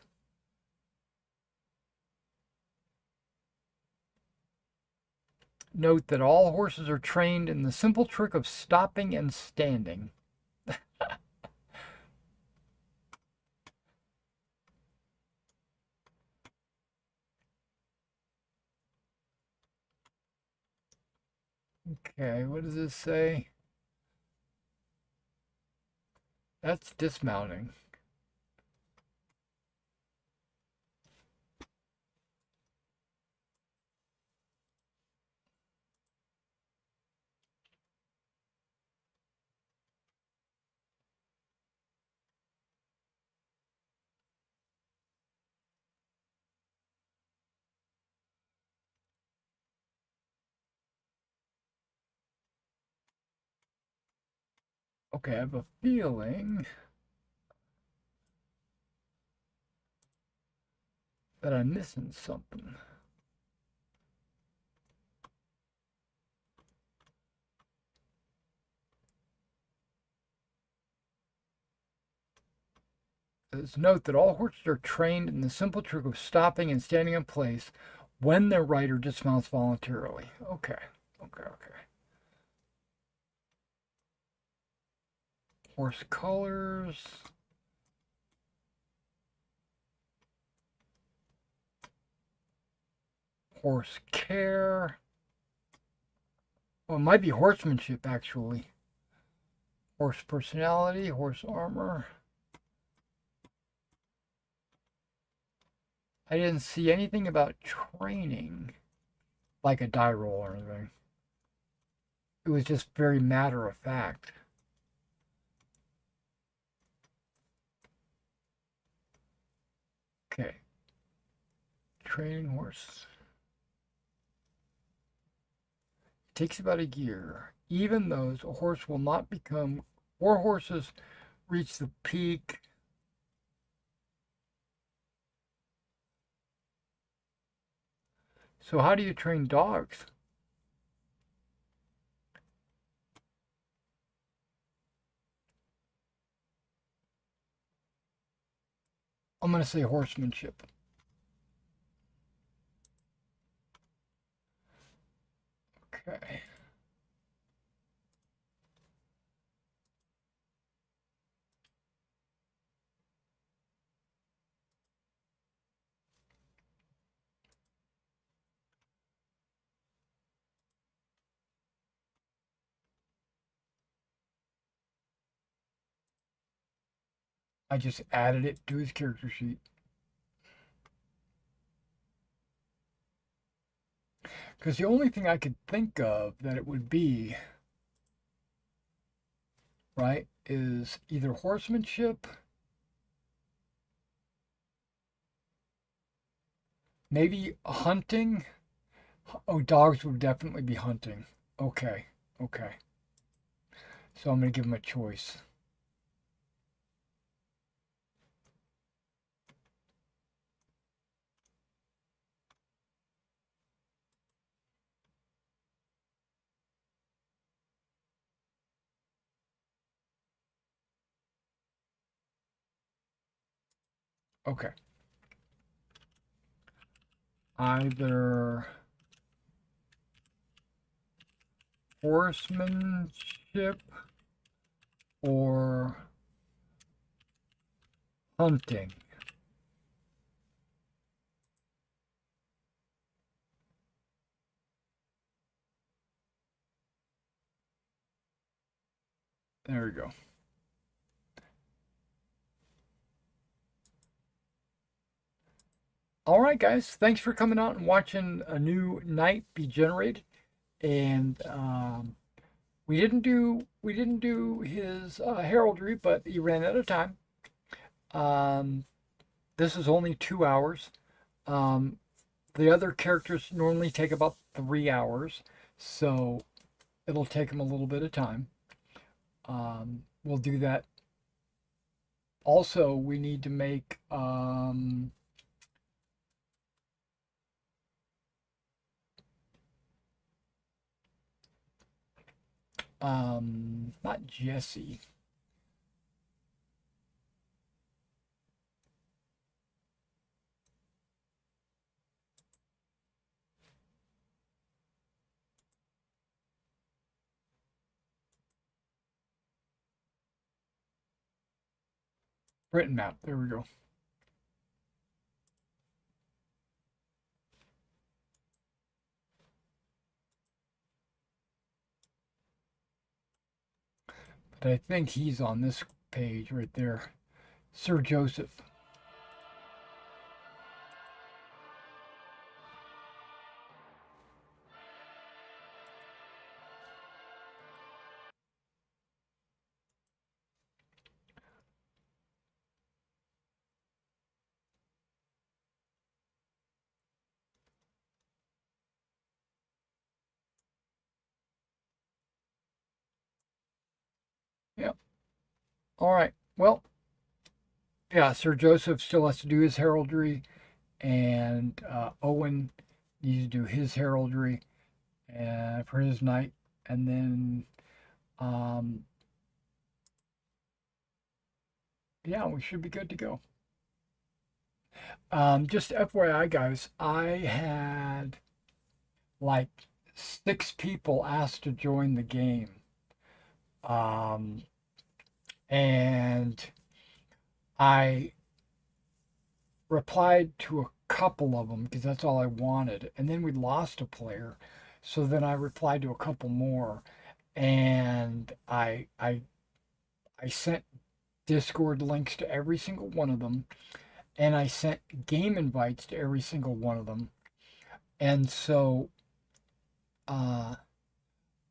Note that all horses are trained in the simple trick of stopping and standing. Okay, what does this say? That's dismounting. Okay, I have a feeling that I'm missing something. Let's note that all horses are trained in the simple trick of stopping and standing in place when their rider dismounts voluntarily. Okay, okay, okay. Horse colors. Horse care. Well, it might be horsemanship, actually. Horse personality, horse armor. I didn't see anything about training, like a die roll or anything. It was just very matter of fact. Okay. Training horse. Takes about a year. Even those, a horse will not become, 4 horses reach the peak So how do you train dogs? I'm going to say horsemanship. Okay. I just added it to his character sheet. Because the only thing I could think of that it would be, right, is either horsemanship, maybe hunting. Oh, dogs would definitely be hunting. Okay, okay. So I'm going to give him a choice. Okay. Either horsemanship or hunting. There we go. All right, guys. Thanks for coming out and watching a new night be generated. And we didn't do his heraldry, but he ran out of time. Um, this is only 2 hours. Um, the other characters normally take about 3 hours, so it'll take him a little bit of time. We'll do that. Also, we need to make not Jesse. Written map. There we go. But I think he's on this page right there. Sir Joseph. Yep. All right. Well, yeah, Sir Joseph still has to do his heraldry, and Owen needs to do his heraldry for his knight, and then um, yeah, we should be good to go. Just FYI, guys, I had like 6 people asked to join the game, um, and I replied to a couple of them because that's all I wanted. And then we lost a player. So then I replied to a couple more and I sent Discord links to every single one of them and I sent game invites to every single one of them. And so uh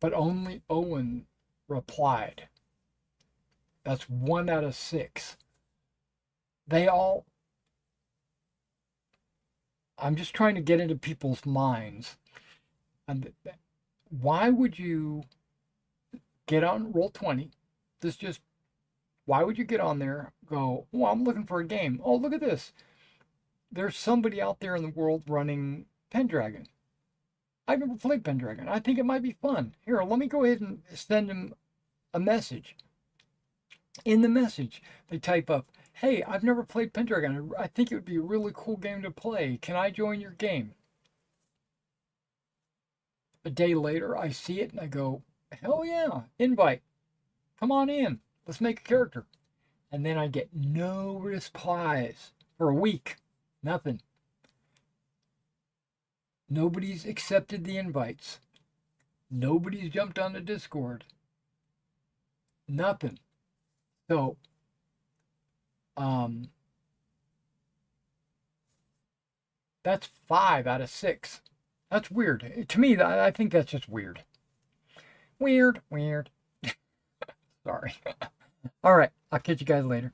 but only Owen replied. That's 1 out of 6. They all I'm just trying to get into people's minds. And why would you get on Roll20? This just why would you get on there? Go, oh, I'm looking for a game. Oh, look at this. There's somebody out there in the world running Pendragon. I've never played Pendragon. I think it might be fun. Here, let me go ahead and send him a message. In the message, they type up, "Hey, I've never played Pendragon. I think it would be a really cool game to play. Can I join your game?" A day later, I see it and I go, "Hell yeah, invite. Come on in. Let's make a character." And then I get no replies for a week. Nothing. Nobody's accepted the invites. Nobody's jumped on the Discord. Nothing. So, um, that's 5 out of 6. That's weird. To me, I think that's just weird. Weird. Sorry. All right. I'll catch you guys later.